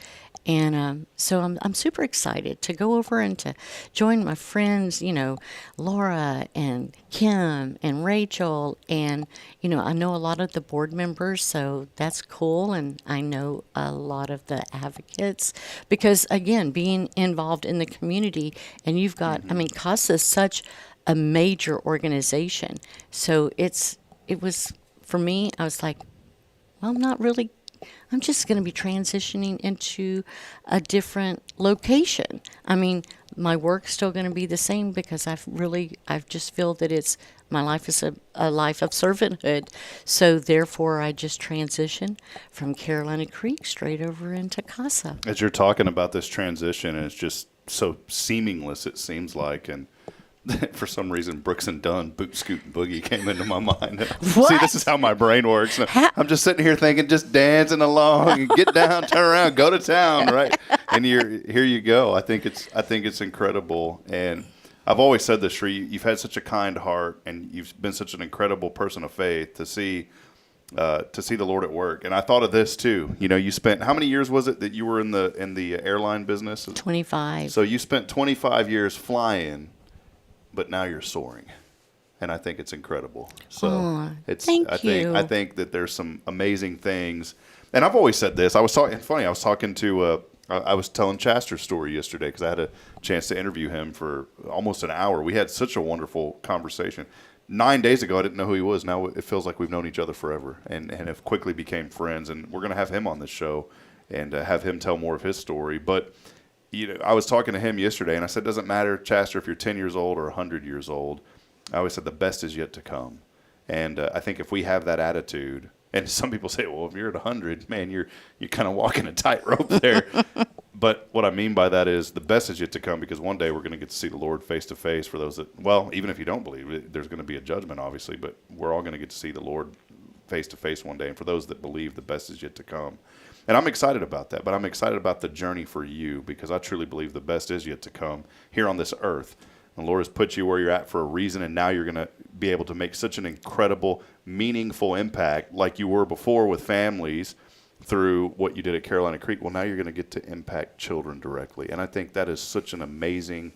And so I'm super excited to go over and to join my friends, you know, Laura and Kim and Rachel. And, you know, I know a lot of the board members, so that's cool. And I know a lot of the advocates because, again, being involved in the community, and you've got, I mean, CASA is such a major organization. So it was, for me, I was like, well, I'm just going to be transitioning into a different location. I mean, my work's still going to be the same because I just feel that my life is a life of servanthood. So therefore, I just transition from Carolina Creek straight over into CASA. As you're talking about this transition, and it's just so seamless, it seems like, and for some reason, Brooks and Dunn, Boot, Scoot, and Boogie came into my mind. What? See, this is how my brain works. I'm just sitting here thinking, just dancing along, get down, turn around, go to town, right? And here you go. I think it's incredible. And I've always said this, Sri, you've had such a kind heart, and you've been such an incredible person of faith to see the Lord at work. And I thought of this too. You know, you spent, how many years was it that you were in the airline business? 25. So you spent 25 years flying, but now you're soaring, and I think it's incredible. So thank you. I think that there's some amazing things, and I've always said this. I was telling Chaster's story yesterday because I had a chance to interview him for almost an hour. We had such a wonderful conversation. 9 days ago, I didn't know who he was. Now it feels like we've known each other forever, and have quickly became friends. And we're going to have him on this show and have him tell more of his story, but. You know, I was talking to him yesterday, and I said, it doesn't matter, Chaster, if you're 10 years old or 100 years old. I always said the best is yet to come. And I think if we have that attitude, and some people say, well, if you're at 100, man, you're kind of walking a tightrope there. But what I mean by that is the best is yet to come, because one day we're going to get to see the Lord face to face for those that, well, even if you don't believe it, there's going to be a judgment, obviously, but we're all going to get to see the Lord face to face one day. And for those that believe, the best is yet to come. And I'm excited about that, but I'm excited about the journey for you because I truly believe the best is yet to come here on this earth. The Lord has put you where you're at for a reason, and now you're going to be able to make such an incredible, meaningful impact like you were before with families through what you did at Carolina Creek. Well, now you're going to get to impact children directly, and I think that is such an amazing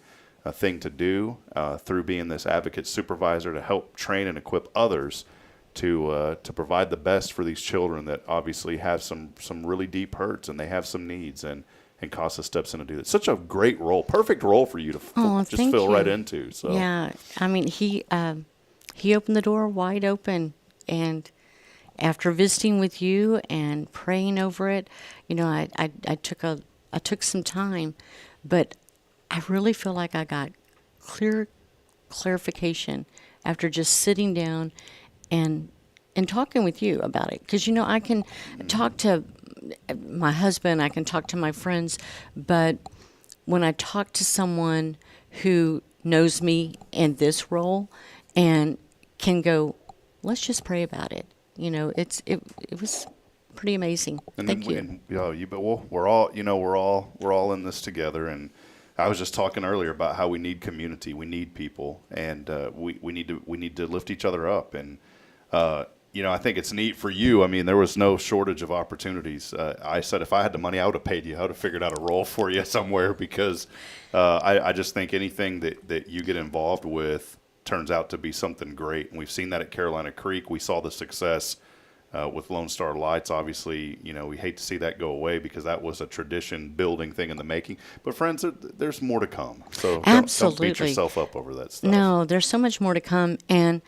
thing to do through being this advocate supervisor to help train and equip others to provide the best for these children that obviously have some really deep hurts and they have some needs, and CASA steps in to do that. Such a great role, perfect role for you to just fill right into. So yeah, I mean he opened the door wide open. And after visiting with you and praying over it, I took some time, but I really feel like I got clarification after just sitting down and talking with you about it. Because, I can talk to my husband, I can talk to my friends, but when I talk to someone who knows me in this role and can go, let's just pray about it. It was pretty amazing. Thank you. And, we're all in this together. And I was just talking earlier about how we need community, we need people, and we need to lift each other up. And I think it's neat for you. I mean, there was no shortage of opportunities. I said if I had the money, I would have paid you. I would have figured out a role for you somewhere because I just think anything that you get involved with turns out to be something great. And we've seen that at Carolina Creek. We saw the success with Lone Star Lights. Obviously, we hate to see that go away because that was a tradition building thing in the making. But friends, there's more to come. So don't beat yourself up over that stuff. No, there's so much more to come. And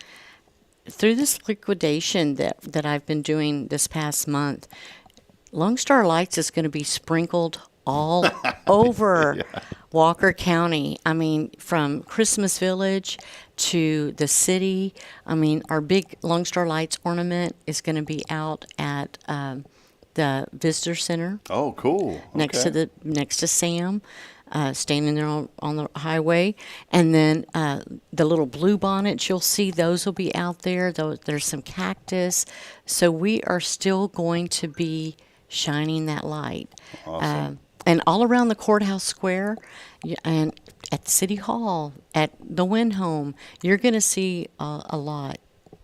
through this liquidation that I've been doing this past month, Lone Star Lights is going to be sprinkled all over Walker County. I mean, from Christmas Village to the city. I mean, our big Lone Star Lights ornament is going to be out at the Visitor Center. Oh, cool. Next to Sam. Standing there on the highway. And then the little blue bonnets, you'll see those will be out there. There's some cactus. So we are still going to be shining that light. Awesome. And all around the courthouse square and at City Hall, at the Wynn Home, you're going to see a lot.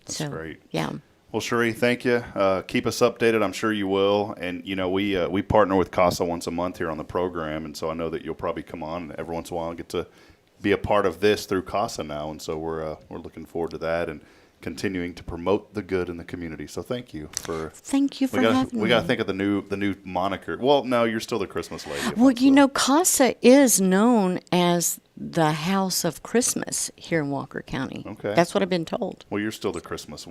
That's great. Yeah. Well, Sheree, thank you. Keep us updated. I'm sure you will. And, we partner with CASA once a month here on the program, and so I know that you'll probably come on every once in a while and get to be a part of this through CASA now. And so we're looking forward to that and continuing to promote the good in the community. So thank you for having me. We got to think of the new moniker. Well, no, you're still the Christmas lady. Well, CASA is known as the House of Christmas here in Walker County. Okay. That's what I've been told. Well, you're still the Christmas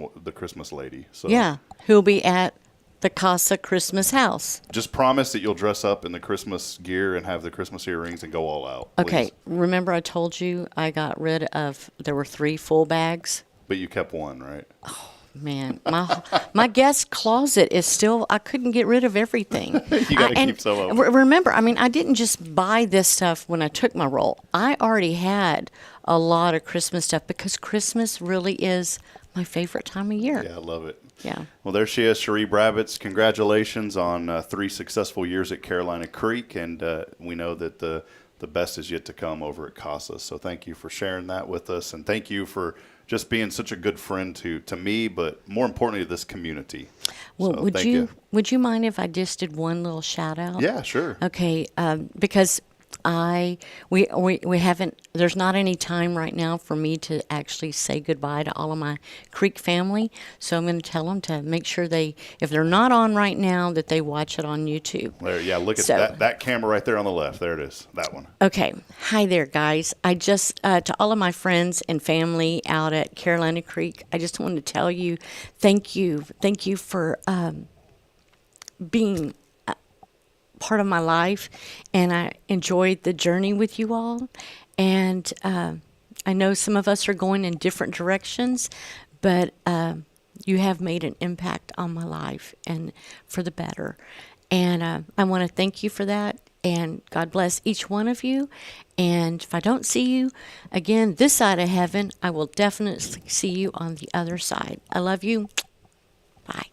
lady. So yeah, who'll be at the CASA Christmas house. Just promise that you'll dress up in the Christmas gear and have the Christmas earrings and go all out. Okay, please. Remember I told you I got rid of, there were 3 full bags? But you kept one, right? Oh, man. My guest closet is still, I couldn't get rid of everything. You got to keep some of it. Remember, I didn't just buy this stuff when I took my role. I already had a lot of Christmas stuff because Christmas really is my favorite time of year. Yeah, I love it. Yeah. Well, there she is, Sheree Brabitz. Congratulations on 3 successful years at Carolina Creek, and we know that the best is yet to come over at CASA. So thank you for sharing that with us, and thank you for just being such a good friend to me, but more importantly to this community. Well, So would you mind if I just did one little shout out? Yeah, sure. Okay, because we haven't, there's not any time right now for me to actually say goodbye to all of my Creek family. So I'm going to tell them to make sure if they're not on right now, that they watch it on YouTube. There, yeah, look at that camera right there on the left. There it is, that one. Okay. Hi there, guys. I just, to all of my friends and family out at Carolina Creek, I just wanted to tell you, thank you. Thank you for being part of my life, and I enjoyed the journey with you all. And I know some of us are going in different directions, but you have made an impact on my life and for the better. And I want to thank you for that. And God bless each one of you. And if I don't see you again this side of heaven, I will definitely see you on the other side. I love you. Bye.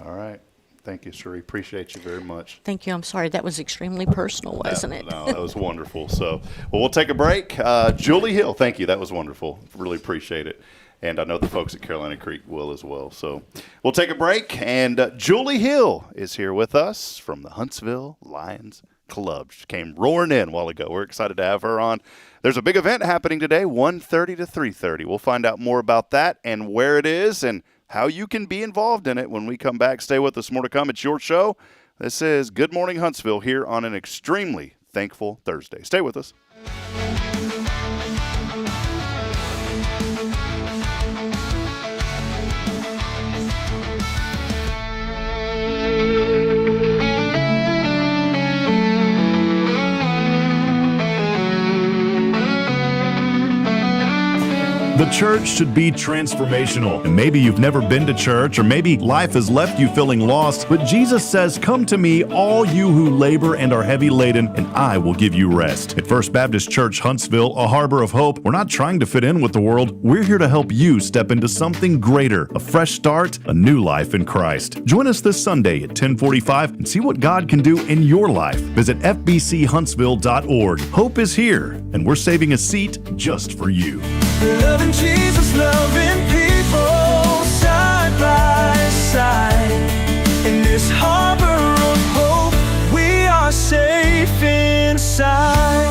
All right. Thank you, Sheree. Appreciate you very much. Thank you. I'm sorry. That was extremely personal, wasn't it? No, that was wonderful. So, we'll take a break. Julie Hill, thank you. That was wonderful. Really appreciate it. And I know the folks at Carolina Creek will as well. So, we'll take a break. And Julie Hill is here with us from the Huntsville Lions Club. She came roaring in a while ago. We're excited to have her on. There's a big event happening today, 1:30 to 3:30. We'll find out more about that and where it is and how you can be involved in it when we come back. Stay with us. More to come. It's your show. This is Good Morning Huntsville here on an extremely thankful Thursday. Stay with us. The church should be transformational. And maybe you've never been to church, or maybe life has left you feeling lost, but Jesus says, "Come to me, all you who labor and are heavy laden, and I will give you rest." At First Baptist Church Huntsville, a harbor of hope, we're not trying to fit in with the world. We're here to help you step into something greater, a fresh start, a new life in Christ. Join us this Sunday at 10:45 and see what God can do in your life. Visit fbchuntsville.org. Hope is here, and we're saving a seat just for you. Loving Jesus, loving people side by side. In this harbor of hope, we are safe inside.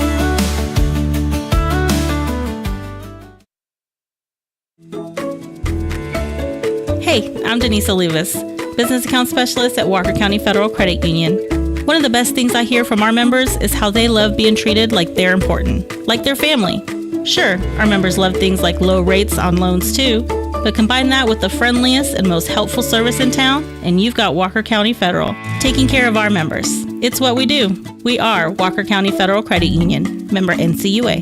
Hey, I'm Denise Olivas, Business Account Specialist at Walker County Federal Credit Union. One of the best things I hear from our members is how they love being treated like they're important, like their family. Sure, our members love things like low rates on loans too, but combine that with the friendliest and most helpful service in town, and you've got Walker County Federal, taking care of our members. It's what we do. We are Walker County Federal Credit Union, member NCUA.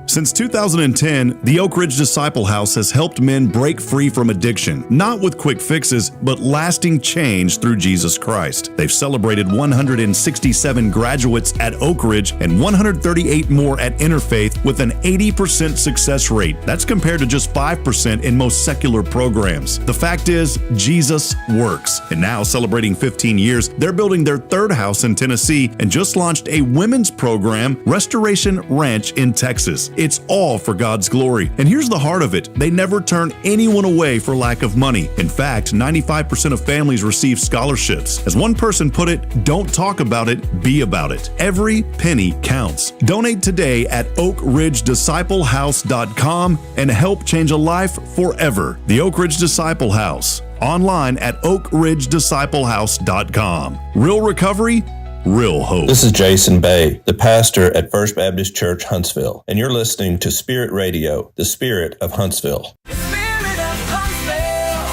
Since 2010, the Oak Ridge Disciple House has helped men break free from addiction, not with quick fixes, but lasting change through Jesus Christ. They've celebrated 167 graduates at Oak Ridge and 138 more at Interfaith with an 80% success rate. That's compared to just 5% in most secular programs. The fact is, Jesus works. And now, celebrating 15 years, they're building their third house in Tennessee and just launched a women's program, Restoration Ranch in Texas. It's all for God's glory. And here's the heart of it. They never turn anyone away for lack of money. In fact, 95% of families receive scholarships. As one person put it, don't talk about it, be about it. Every penny counts. Donate today at oakridgedisciplehouse.com and help change a life forever. The Oak Ridge Disciple House. Online at oakridgedisciplehouse.com. Real recovery, real hope. This is Jason Bay, the pastor at First Baptist Church, Huntsville, and you're listening to Spirit Radio, the Spirit of Huntsville. Spirit of Huntsville,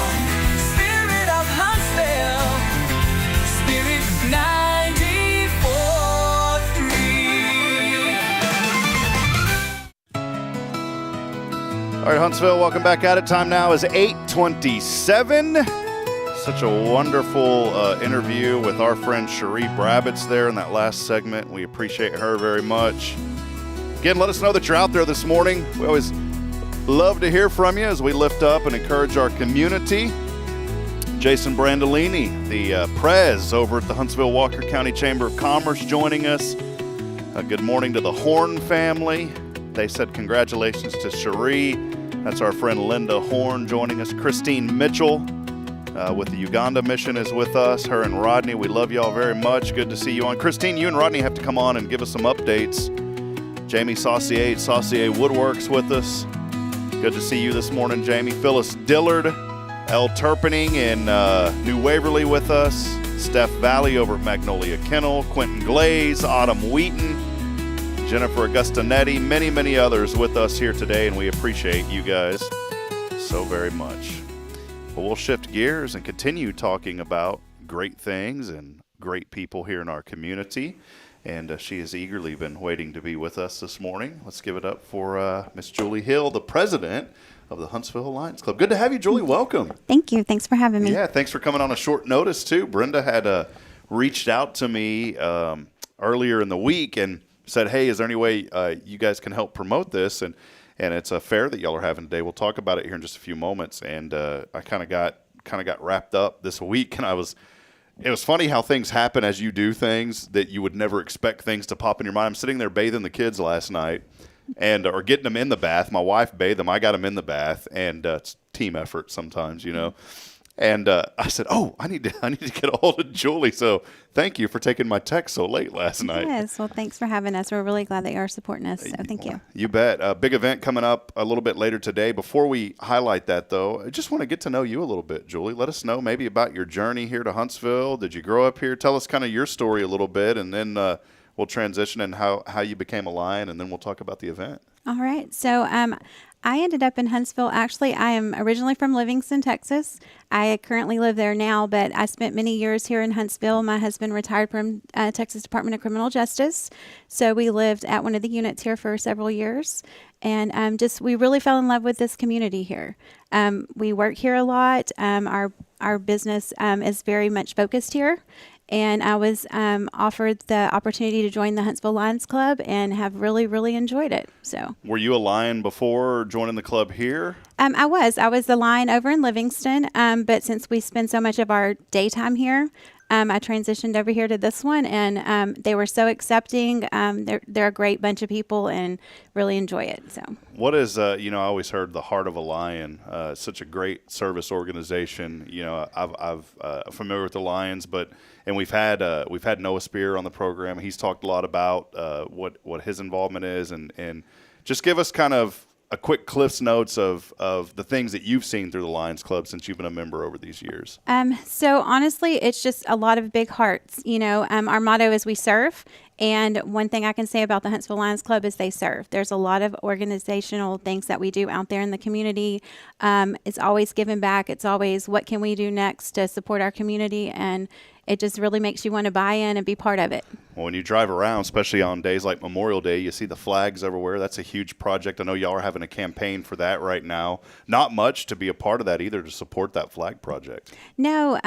Spirit of Huntsville, Spirit 94.3. All right, Huntsville, welcome back at it. Time now is 8:27. Such a wonderful interview with our friend Cherie Brabbits there in that last segment. We appreciate her very much. Again, let us know that you're out there this morning. We always love to hear from you as we lift up and encourage our community. Jason Brandolini, the Prez over at the Huntsville Walker County Chamber of Commerce, joining us. Good morning to the Horn family. They said congratulations to Cherie. That's our friend Linda Horn joining us. Christine Mitchell with the Uganda mission is with us. Her and Rodney, we love y'all very much. Good to see you on. Christine, you and Rodney have to come on and give us some updates. Jamie Saucier at Saucier Woodworks with us. Good to see you this morning, Jamie. Phyllis Dillard, Elle Turpening in New Waverly with us. Steph Valley over at Magnolia Kennel. Quentin Glaze, Autumn Wheaton, Jennifer Augustinetti, many, many others with us here today, and we appreciate you guys so very much. But we'll shift gears and continue talking about great things and great people here in our community. And she has eagerly been waiting to be with us this morning. Let's give it up for Miss Julie Hill, the president of the Huntsville Lions Club. Good to have you, Julie. Welcome. Thank you. Thanks for having me. Yeah, thanks for coming on a short notice, too. Brenda had reached out to me earlier in the week and said, hey, is there any way you guys can help promote this? And it's a fair that y'all are having today. We'll talk about it here in just a few moments. And I kind of got wrapped up this week, and it was funny how things happen as you do things that you would never expect things to pop in your mind. I'm sitting there bathing the kids last night, or getting them in the bath. My wife bathed them. I got them in the bath, and it's team effort sometimes, you know. And I said, "Oh, I need to get a hold of Julie." So thank you for taking my text so late last night. Yes, well, thanks for having us. We're really glad that you are supporting us. So thank you. You bet. A big event coming up a little bit later today. Before we highlight that, though, I just want to get to know you a little bit, Julie. Let us know maybe about your journey here to Huntsville. Did you grow up here? Tell us kind of your story a little bit, and then we'll transition and how you became a Lion, and then we'll talk about the event. All right. So I ended up in Huntsville. Actually, I am originally from Livingston, Texas. I currently live there now, but I spent many years here in Huntsville. My husband retired from Texas Department of Criminal Justice, so we lived at one of the units here for several years. And we really fell in love with this community here. We work here a lot. Our business is very much focused here. And I was offered the opportunity to join the Huntsville Lions Club and have really, really enjoyed it. So, were you a Lion before joining the club here? I was the Lion over in Livingston, but since we spend so much of our daytime here, I transitioned over here to this one, and they were so accepting. They're a great bunch of people and really enjoy it. So, what is I always heard the heart of a Lion, such a great service organization. I'm familiar with the Lions, and we've had Noah Spear on the program. He's talked a lot about what his involvement is, and just give us kind of a quick Cliff's Notes of the things that you've seen through the Lions Club since you've been a member over these years. So honestly, it's just a lot of big hearts. Our motto is we serve. And one thing I can say about the Huntsville Lions Club is they serve. There's a lot of organizational things that we do out there in the community. It's always giving back. It's always what can we do next to support our community, and it just really makes you want to buy in and be part of it. Well, when you drive around, especially on days like Memorial Day, you see the flags everywhere. That's a huge project. I know y'all are having a campaign for that right now. Not much to be a part of that either, to support that flag project. No,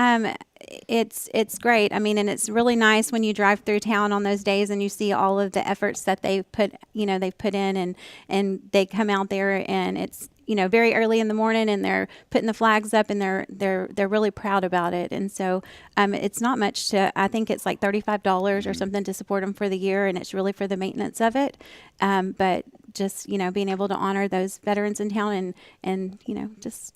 it's great. I mean, and it's really nice when you drive through town on those days and you see all of the efforts that they've put in, and they come out there, and it's very early in the morning, and they're putting the flags up, and they're really proud about it. And so it's not much I think it's like $35 or something to support them for the year, and it's really for the maintenance of it. But just being able to honor those veterans in town, and it's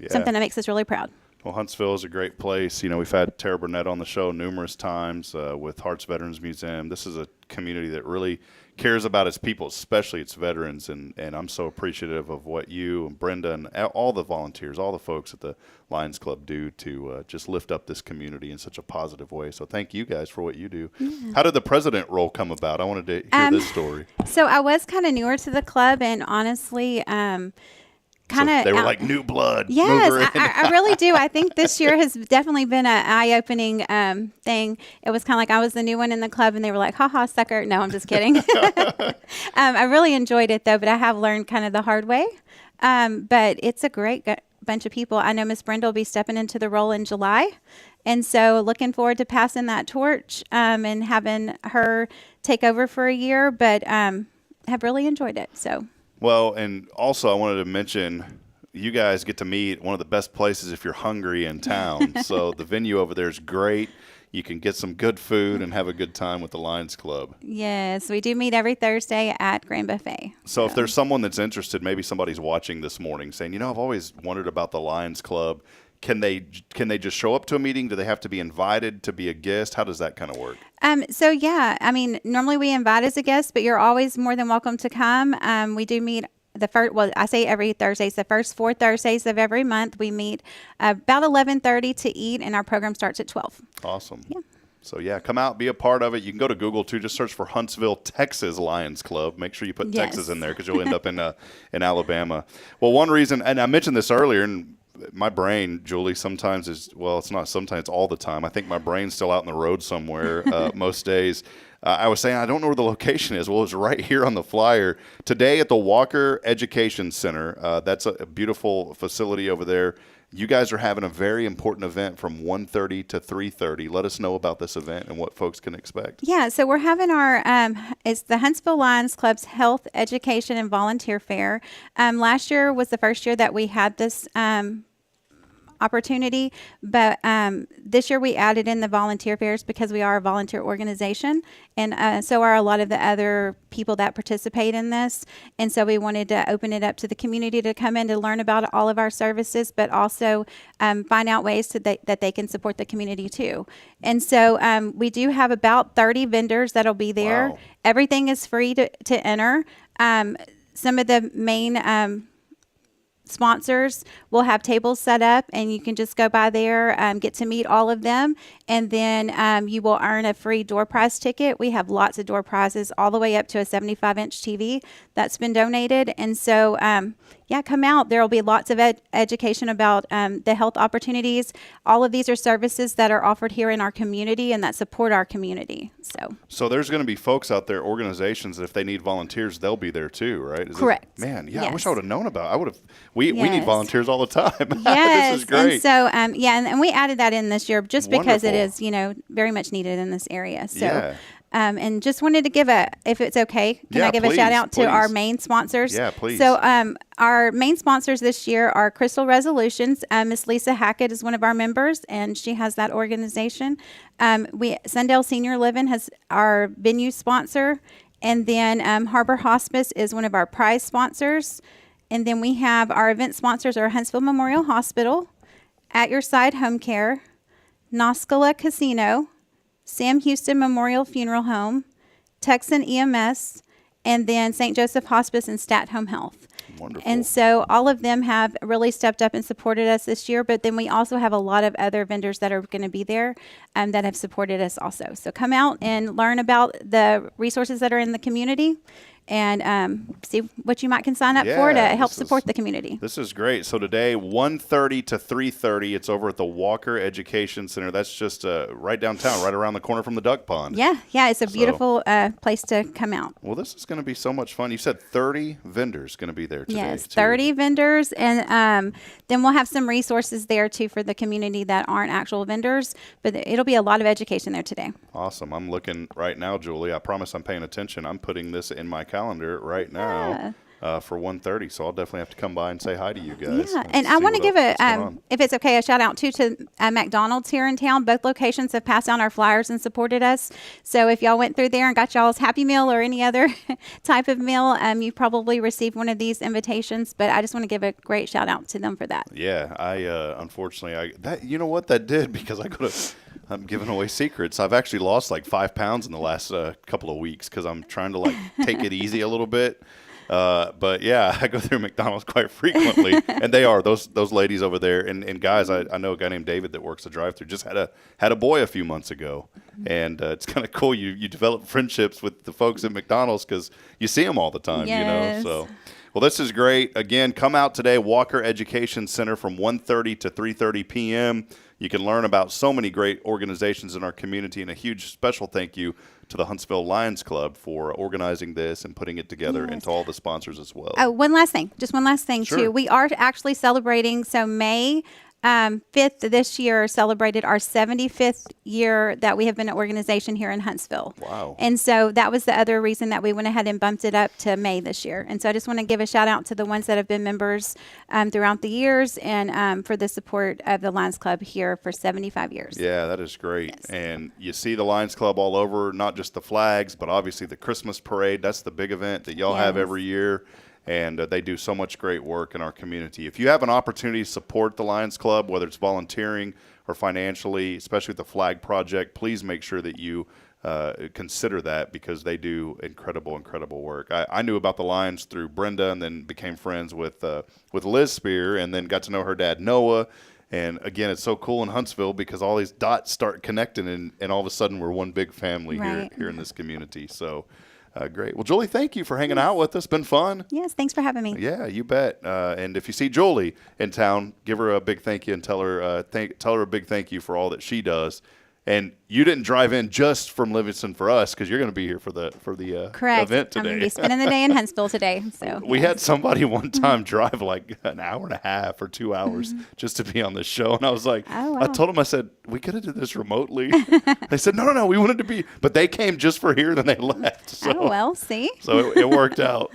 something that makes us really proud. Well, Huntsville is a great place. We've had Tara Burnett on the show numerous times with Hearts Veterans Museum. This is a community that really cares about its people, especially its veterans, and I'm so appreciative of what you and Brenda and all the volunteers, all the folks at the Lions Club do to just lift up this community in such a positive way. So thank you guys for what you do. Yeah. How did the president role come about? I wanted to hear this story. So I was kind of newer to the club, and honestly, they were like new blood. Yes, I really do. I think this year has definitely been an eye-opening thing. It was kind of like I was the new one in the club, and they were like, "Ha ha, sucker!" No, I'm just kidding. I really enjoyed it though, but I have learned kind of the hard way. But it's a great bunch of people. I know Miss Brenda will be stepping into the role in July, and so looking forward to passing that torch and having her take over for a year. But have really enjoyed it. So. Well, and also I wanted to mention you guys get to meet one of the best places if you're hungry in town. So the venue over there is great. You can get some good food and have a good time with the Lions Club. Yes, we do meet every Thursday at Grand Buffet. So if there's someone that's interested, maybe somebody's watching this morning saying, I've always wondered about the Lions Club. Can they just show up to a meeting? Do they have to be invited to be a guest? How does that kind of work? Normally we invite as a guest, but you're always more than welcome to come. We do meet I say every Thursday. It's the first 4 Thursdays of every month. We meet about 11:30 to eat, and our program starts at 12. Awesome. Yeah. So, come out, be a part of it. You can go to Google, too. Just search for Huntsville, Texas Lions Club. Make sure you put Texas in there because you'll end up in Alabama. Well, one reason, and I mentioned this earlier, and my brain, Julie, sometimes it's not sometimes, it's all the time. I think my brain's still out on the road somewhere most days. I was saying I don't know where the location is. Well, it's right here on the flyer. Today at the Walker Education Center. That's a beautiful facility over there. You guys are having a very important event from 1:30 to 3:30. Let us know about this event and what folks can expect. Yeah, so we're having our it's the Huntsville Lions Club's Health, Education, and Volunteer Fair. Last year was the first year that we had this opportunity, but this year we added in the volunteer fairs because we are a volunteer organization, and so are a lot of the other people that participate in this. And so we wanted to open it up to the community to come in to learn about all of our services, but also find out ways that they can support the community too. And so we do have about 30 vendors that'll be there. Wow. Everything is free to enter. Some of the main sponsors. We'll have tables set up, and you can just go by there, get to meet all of them, and then you will earn a free door prize ticket. We have lots of door prizes, all the way up to a 75-inch TV that's been donated. And so, come out. There will be lots of education about the health opportunities. All of these are services that are offered here in our community and that support our community. So there's going to be folks out there, organizations, that if they need volunteers, they'll be there too, right? Correct. I wish I would have known about it. I would have. We need volunteers all the time. Yes. This is great. And so, and we added that in this year just because it is, very much needed in this area. So, and just wanted to give if it's okay, can I give a shout out to our main sponsors? Yeah, please. So, our main sponsors this year are Crystal Resolutions. Miss Lisa Hackett is one of our members, and she has that organization. Sundale Senior Living has our venue sponsor, and then Harbor Hospice is one of our prize sponsors. And then we have our event sponsors are Huntsville Memorial Hospital, At Your Side Home Care, Noscala Casino, Sam Houston Memorial Funeral Home, Texan EMS, and then St. Joseph Hospice and Stat Home Health. Wonderful. And so all of them have really stepped up and supported us this year, but then we also have a lot of other vendors that are going to be there that have supported us also. So come out and learn about the resources that are in the community and see what you can sign up for to help support the community. This is great. So today, 1:30 to 3:30, it's over at the Walker Education Center. That's just right downtown, right around the corner from the duck pond. Yeah, it's a beautiful place to come out. Well, this is going to be so much fun. You said 30 vendors going to be there today. Yes, 30 vendors, and then we'll have some resources there too for the community that aren't actual vendors, but it'll be a lot of education there today. Awesome. I'm looking right now, Julie. I promise I'm paying attention. I'm putting this in my calendar right now for 1:30, so I'll definitely have to come by and say hi to you guys. Yeah, and I want to give if it's okay, a shout out too to McDonald's here in town. Both locations have passed out our flyers and supported us. So if y'all went through there and got y'all's Happy Meal or any other type of meal, you probably received one of these invitations. But I just want to give a great shout out to them for that. Yeah, I unfortunately you know what that did because I'm giving away secrets. I've actually lost like 5 pounds in the last couple of weeks because I'm trying to take it easy a little bit. But yeah, I go through McDonald's quite frequently, and they are those ladies over there and guys. I know a guy named David that works the drive-thru. Just had a boy a few months ago, and it's kind of cool. You develop friendships with the folks at McDonald's because you see them all the time. Yes. So. Well, this is great. Again, come out today, Walker Education Center from 1:30 to 3:30 p.m. You can learn about so many great organizations in our community, and a huge special thank you to the Huntsville Lions Club for organizing this and putting it together, and to all the sponsors as well. Oh, one last thing Sure. too. We are actually celebrating, so May 5th this year celebrated our 75th year that we have been an organization here in Huntsville. Wow. And so that was the other reason that we went ahead and bumped it up to May this year. And so I just want to give a shout out to the ones that have been members throughout the years and for the support of the Lions Club here for 75 years. Yeah, that is great. Yes. And you see the Lions Club all over, not just the flags, but obviously the Christmas parade. That's the big event that y'all have every year. And they do so much great work in our community. If you have an opportunity to support the Lions Club, whether it's volunteering or financially, especially with the Flag Project, please make sure that you consider that because they do incredible work. I knew about the Lions through Brenda and then became friends with Liz Spear and then got to know her dad, Noah. And again, it's so cool in Huntsville because all these dots start connecting and all of a sudden we're one big family here in this community. So great. Well, Julie, thank you for hanging out with us. Been fun. Yes, thanks for having me. Yeah, you bet. And if you see Julie in town, give her a big thank you and tell her a big thank you for all that she does. And you didn't drive in just from Livingston for us because you're going to be here for the Correct. event today. I'm going to be spending the day in Huntsville today. So we had somebody one time drive like an hour and a half or 2 hours just to be on the show, and I was like, oh, wow. I told them, I said, we could have did this remotely. They said, no, we wanted to be, but they came just for here, then they left. So, oh well, see. So it worked out.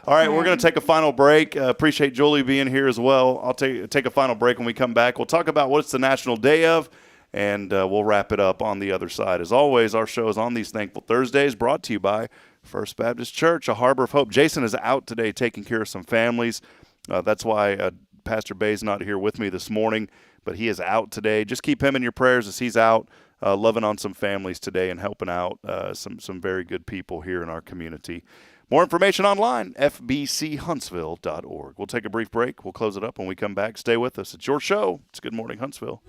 All right, we're going to take a final break. Appreciate Julie being here as well. I'll take a final break. When we come back, we'll talk about what it's the National Day of. And we'll wrap it up on the other side. As always, our show is on these Thankful Thursdays, brought to you by First Baptist Church, a harbor of hope. Jason is out today taking care of some families. That's why Pastor Bay's not here with me this morning, but he is out today. Just keep him in your prayers as he's out loving on some families today and helping out some very good people here in our community. More information online, fbchuntsville.org. We'll take a brief break. We'll close it up when we come back. Stay with us. It's your show. It's Good Morning Huntsville.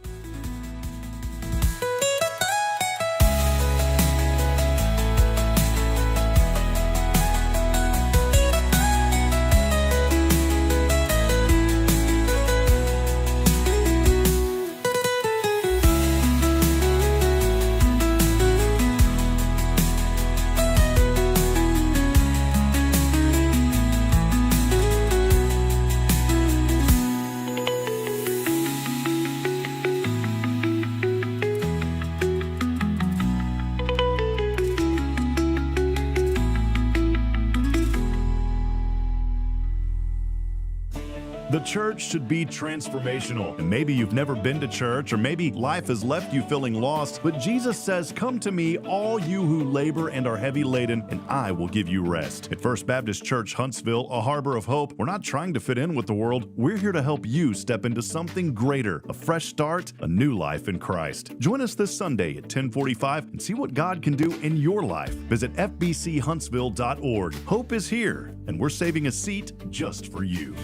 The church should be transformational. And maybe you've never been to church, or maybe life has left you feeling lost, but Jesus says, "Come to me, all you who labor and are heavy laden, and I will give you rest." At First Baptist Church, Huntsville, a harbor of hope, we're not trying to fit in with the world. We're here to help you step into something greater, a fresh start, a new life in Christ. Join us this Sunday at 10:45 and see what God can do in your life. Visit fbchuntsville.org. Hope is here, and we're saving a seat just for you.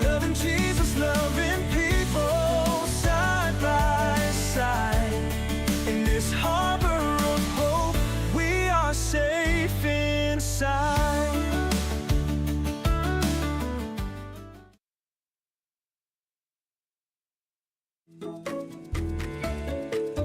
Loving Jesus, loving people side by side. In this harbor of hope, we are safe inside.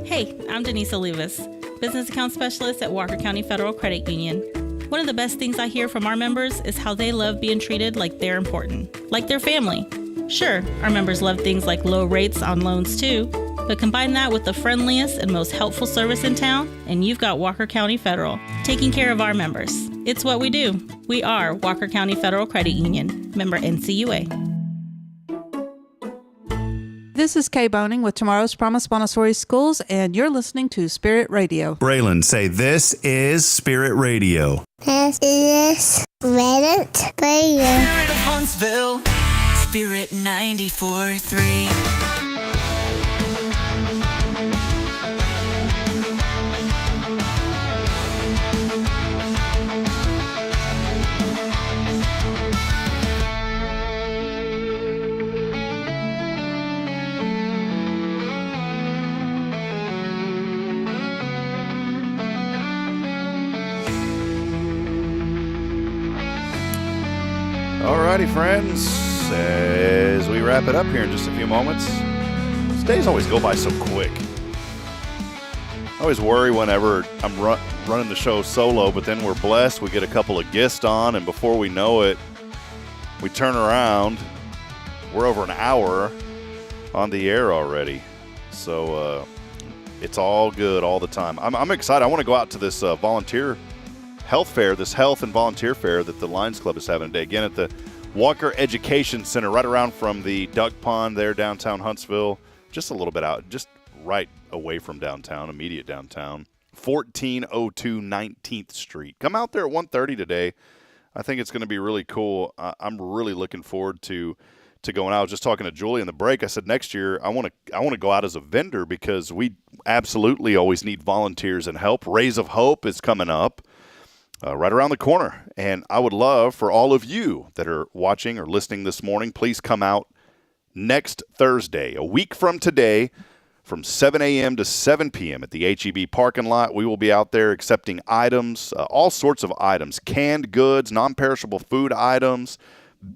Hey, I'm Denise Olivas, Business Account Specialist at Walker County Federal Credit Union. One of the best things I hear from our members is how they love being treated like they're important, like their family. Sure, our members love things like low rates on loans too, but combine that with the friendliest and most helpful service in town, and you've got Walker County Federal, taking care of our members. It's what we do. We are Walker County Federal Credit Union, member NCUA. This is Kay Boning with Tomorrow's Promise Montessori Schools, and you're listening to Spirit Radio. Braylon, say, "This is Spirit Radio." This is Spirit Radio. Spirit of Huntsville, Spirit 94.3. Alrighty, friends, as we wrap it up here in just a few moments. These days always go by so quick. I always worry whenever I'm running the show solo, but then we're blessed. We get a couple of guests on, and before we know it, we turn around. We're over an hour on the air already. So it's all good all the time. I'm excited. I want to go out to this volunteer health fair, this health and volunteer fair that the Lions Club is having today. Again, at the Walker Education Center, right around from the Duck Pond there, downtown Huntsville. Just a little bit out, just right away from downtown, immediate downtown. 1402 19th Street. Come out there at 1:30 today. I think it's going to be really cool. I'm really looking forward to going out. I was just talking to Julie in the break. I said next year I want to go out as a vendor because we absolutely always need volunteers and help. Rays of Hope is coming up. Right around the corner. And I would love for all of you that are watching or listening this morning, please come out next Thursday, a week from today, from 7 a.m. to 7 p.m. at the HEB parking lot. We will be out there accepting items, all sorts of items, canned goods, non-perishable food items,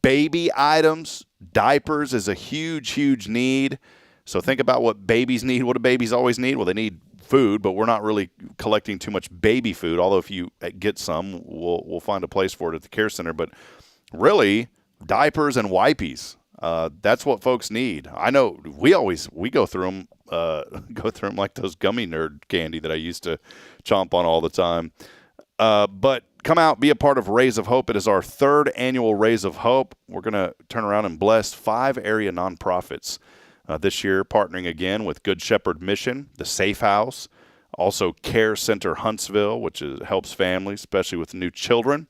baby items. Diapers is a huge, huge need. So think about what babies need. What do babies always need? Well, they need food, but we're not really collecting too much baby food, although if you get some, we'll find a place for it at the care center. But really, diapers and wipies, that's what folks need. I know we go through them like those gummy nerd candy that I used to chomp on all the time. But come out, be a part of Rays of Hope. It is our third annual Rays of Hope. We're going to turn around and bless 5 area nonprofits this year, partnering again with Good Shepherd Mission, the Safe House, also Care Center Huntsville, which helps families, especially with new children.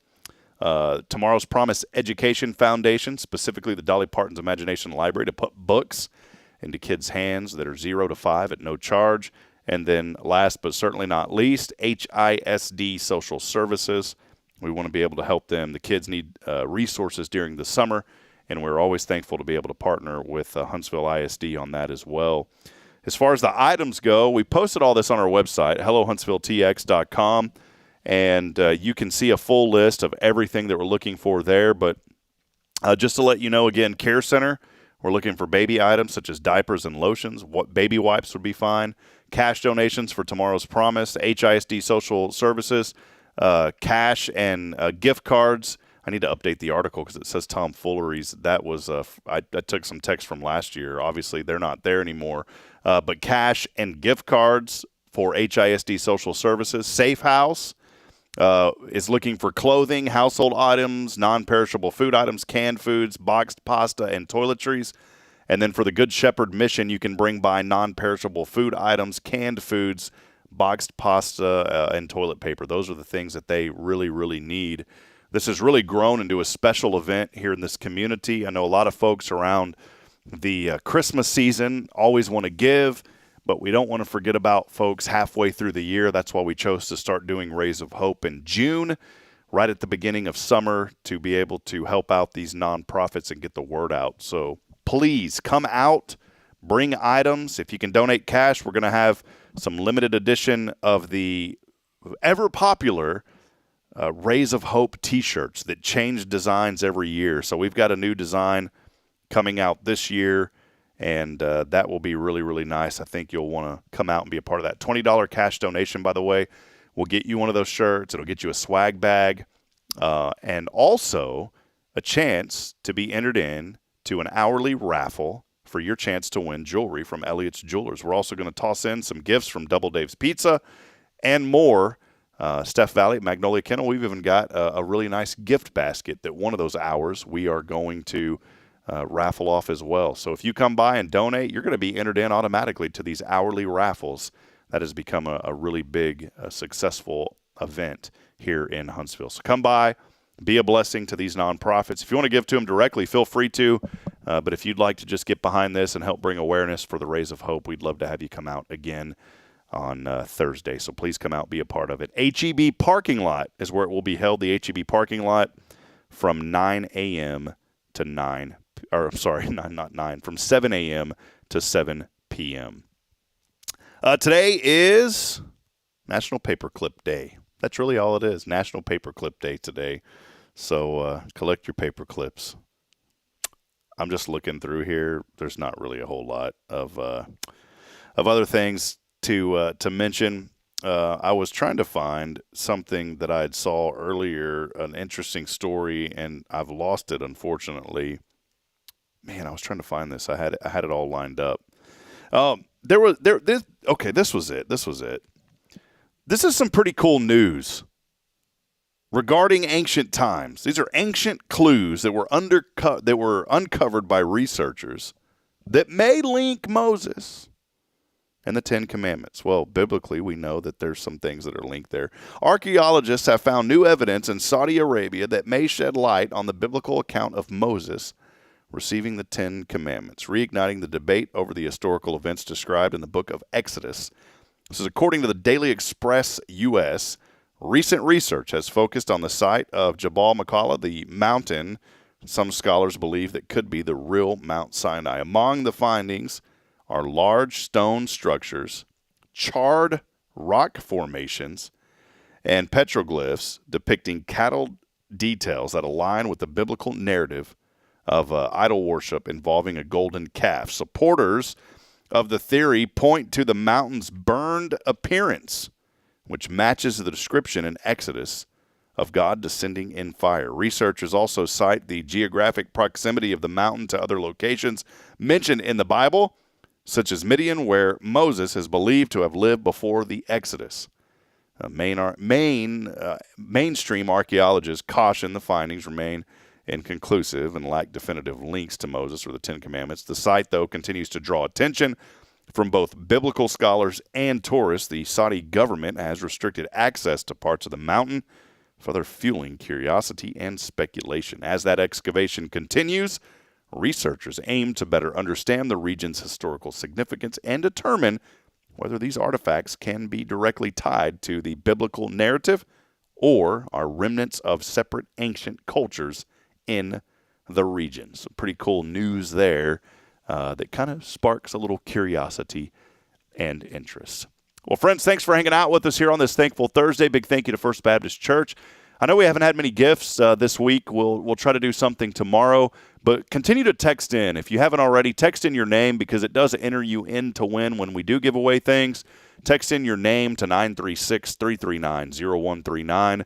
Tomorrow's Promise Education Foundation, specifically the Dolly Parton's Imagination Library, to put books into kids' hands that are 0 to 5 at no charge. And then last but certainly not least, HISD Social Services, We want to be able to help them. The kids need resources during the summer, and we're always thankful to be able to partner with Huntsville ISD on that as well. As far as the items go, we posted all this on our website, hellohuntsvilletx.com, and you can see a full list of everything that we're looking for there. But just to let you know, again, Care Center, we're looking for baby items such as diapers and lotions. What baby wipes would be fine. Cash donations for Tomorrow's Promise, HISD Social Services, cash and gift cards. I need to update the article because it says tomfooleries. That was I took some text from last year. Obviously, they're not there anymore. But cash and gift cards for HISD Social Services. Safe House is looking for clothing, household items, non-perishable food items, canned foods, boxed pasta, and toiletries. And then for the Good Shepherd Mission, you can bring by non-perishable food items, canned foods, boxed pasta, and toilet paper. Those are the things that they really, really need. This has really grown into a special event here in this community. I know a lot of folks around the Christmas season always want to give, but we don't want to forget about folks halfway through the year. That's why we chose to start doing Rays of Hope in June, right at the beginning of summer, to be able to help out these nonprofits and get the word out. So please come out, bring items. If you can donate cash, we're going to have some limited edition of the ever popular Rays of Hope t-shirts that change designs every year. So we've got a new design coming out this year, and that will be really, really nice. I think you'll want to come out and be a part of that. $20 cash donation, by the way, will get you one of those shirts. It'll get you a swag bag, and also a chance to be entered in to an hourly raffle for your chance to win jewelry from Elliott's Jewelers. We're also going to toss in some gifts from Double Dave's Pizza and more. Steph Valley at Magnolia Kennel, we've even got a really nice gift basket that one of those hours we are going to raffle off as well. So if you come by and donate, you're going to be entered in automatically to these hourly raffles. That has become a really big, successful event here in Huntsville. So come by, be a blessing to these nonprofits. If you want to give to them directly, feel free to. But if you'd like to just get behind this and help bring awareness for the Rays of Hope, we'd love to have you come out again on Thursday. So please come out, be a part of it. HEB parking lot is where it will be held, the HEB parking lot, from 9 a.m. to 9, or sorry, not 9, from 7 a.m. to 7 p.m. Today is National Paperclip Day. That's really all it is, National Paperclip Day today. So collect your paper clips. I'm just looking through here. There's not really a whole lot of other things to mention. I was trying to find something that I had saw earlier, an interesting story, and I've lost it, unfortunately. Man, I was trying to find this. I had it all lined up. This was it. This is some pretty cool news regarding ancient times. These are ancient clues that were uncovered by researchers that may link Moses and the Ten Commandments. Well, biblically, we know that there's some things that are linked there. Archaeologists have found new evidence in Saudi Arabia that may shed light on the biblical account of Moses receiving the Ten Commandments, reigniting the debate over the historical events described in the book of Exodus. This is according to the Daily Express U.S. Recent research has focused on the site of Jabal Maqala, the mountain some scholars believe that could be the real Mount Sinai. Among the findings are large stone structures, charred rock formations, and petroglyphs depicting cattle details that align with the biblical narrative of idol worship involving a golden calf. Supporters of the theory point to the mountain's burned appearance, which matches the description in Exodus of God descending in fire. Researchers also cite the geographic proximity of the mountain to other locations mentioned in the Bible, such as Midian, where Moses is believed to have lived before the Exodus. Mainstream archaeologists caution the findings remain inconclusive and lack definitive links to Moses or the Ten Commandments. The site, though, continues to draw attention from both biblical scholars and tourists. The Saudi government has restricted access to parts of the mountain, further fueling curiosity and speculation. As that excavation continues, researchers aim to better understand the region's historical significance and determine whether these artifacts can be directly tied to the biblical narrative or are remnants of separate ancient cultures in the region. So pretty cool news there that kind of sparks a little curiosity and interest. Well, friends, thanks for hanging out with us here on this Thankful Thursday. Big thank you to First Baptist Church. I know we haven't had many gifts this week. We'll try to do something tomorrow, but continue to text in. If you haven't already, text in your name because it does enter you in to win when we do give away things. Text in your name to 936-339-0139.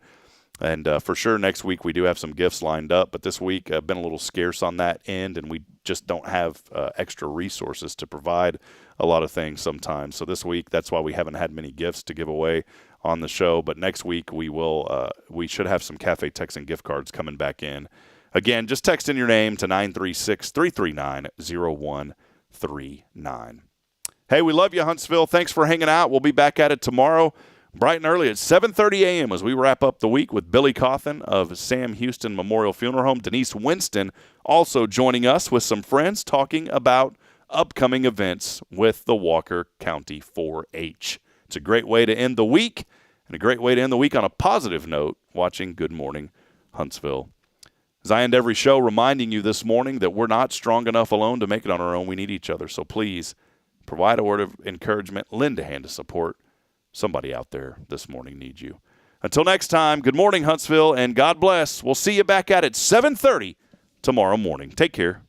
And for sure, next week we do have some gifts lined up, but this week I've been a little scarce on that end, and we just don't have extra resources to provide a lot of things sometimes. So this week, that's why we haven't had many gifts to give away on the show. But next week we will. We should have some Cafe Texan gift cards coming back in. Again, just text in your name to 936-339-0139. Hey, we love you, Huntsville. Thanks for hanging out. We'll be back at it tomorrow, bright and early at 7:30 a.m. as we wrap up the week with Billy Cawthon of Sam Houston Memorial Funeral Home. Denise Winston also joining us with some friends talking about upcoming events with the Walker County 4-H. It's a great way to end the week, and a great way to end the week on a positive note, watching Good Morning Huntsville. As I end every show, reminding you this morning that we're not strong enough alone to make it on our own. We need each other. So please provide a word of encouragement, lend a hand of support. Somebody out there this morning needs you. Until next time, good morning, Huntsville, and God bless. We'll see you back at it 7:30 tomorrow morning. Take care.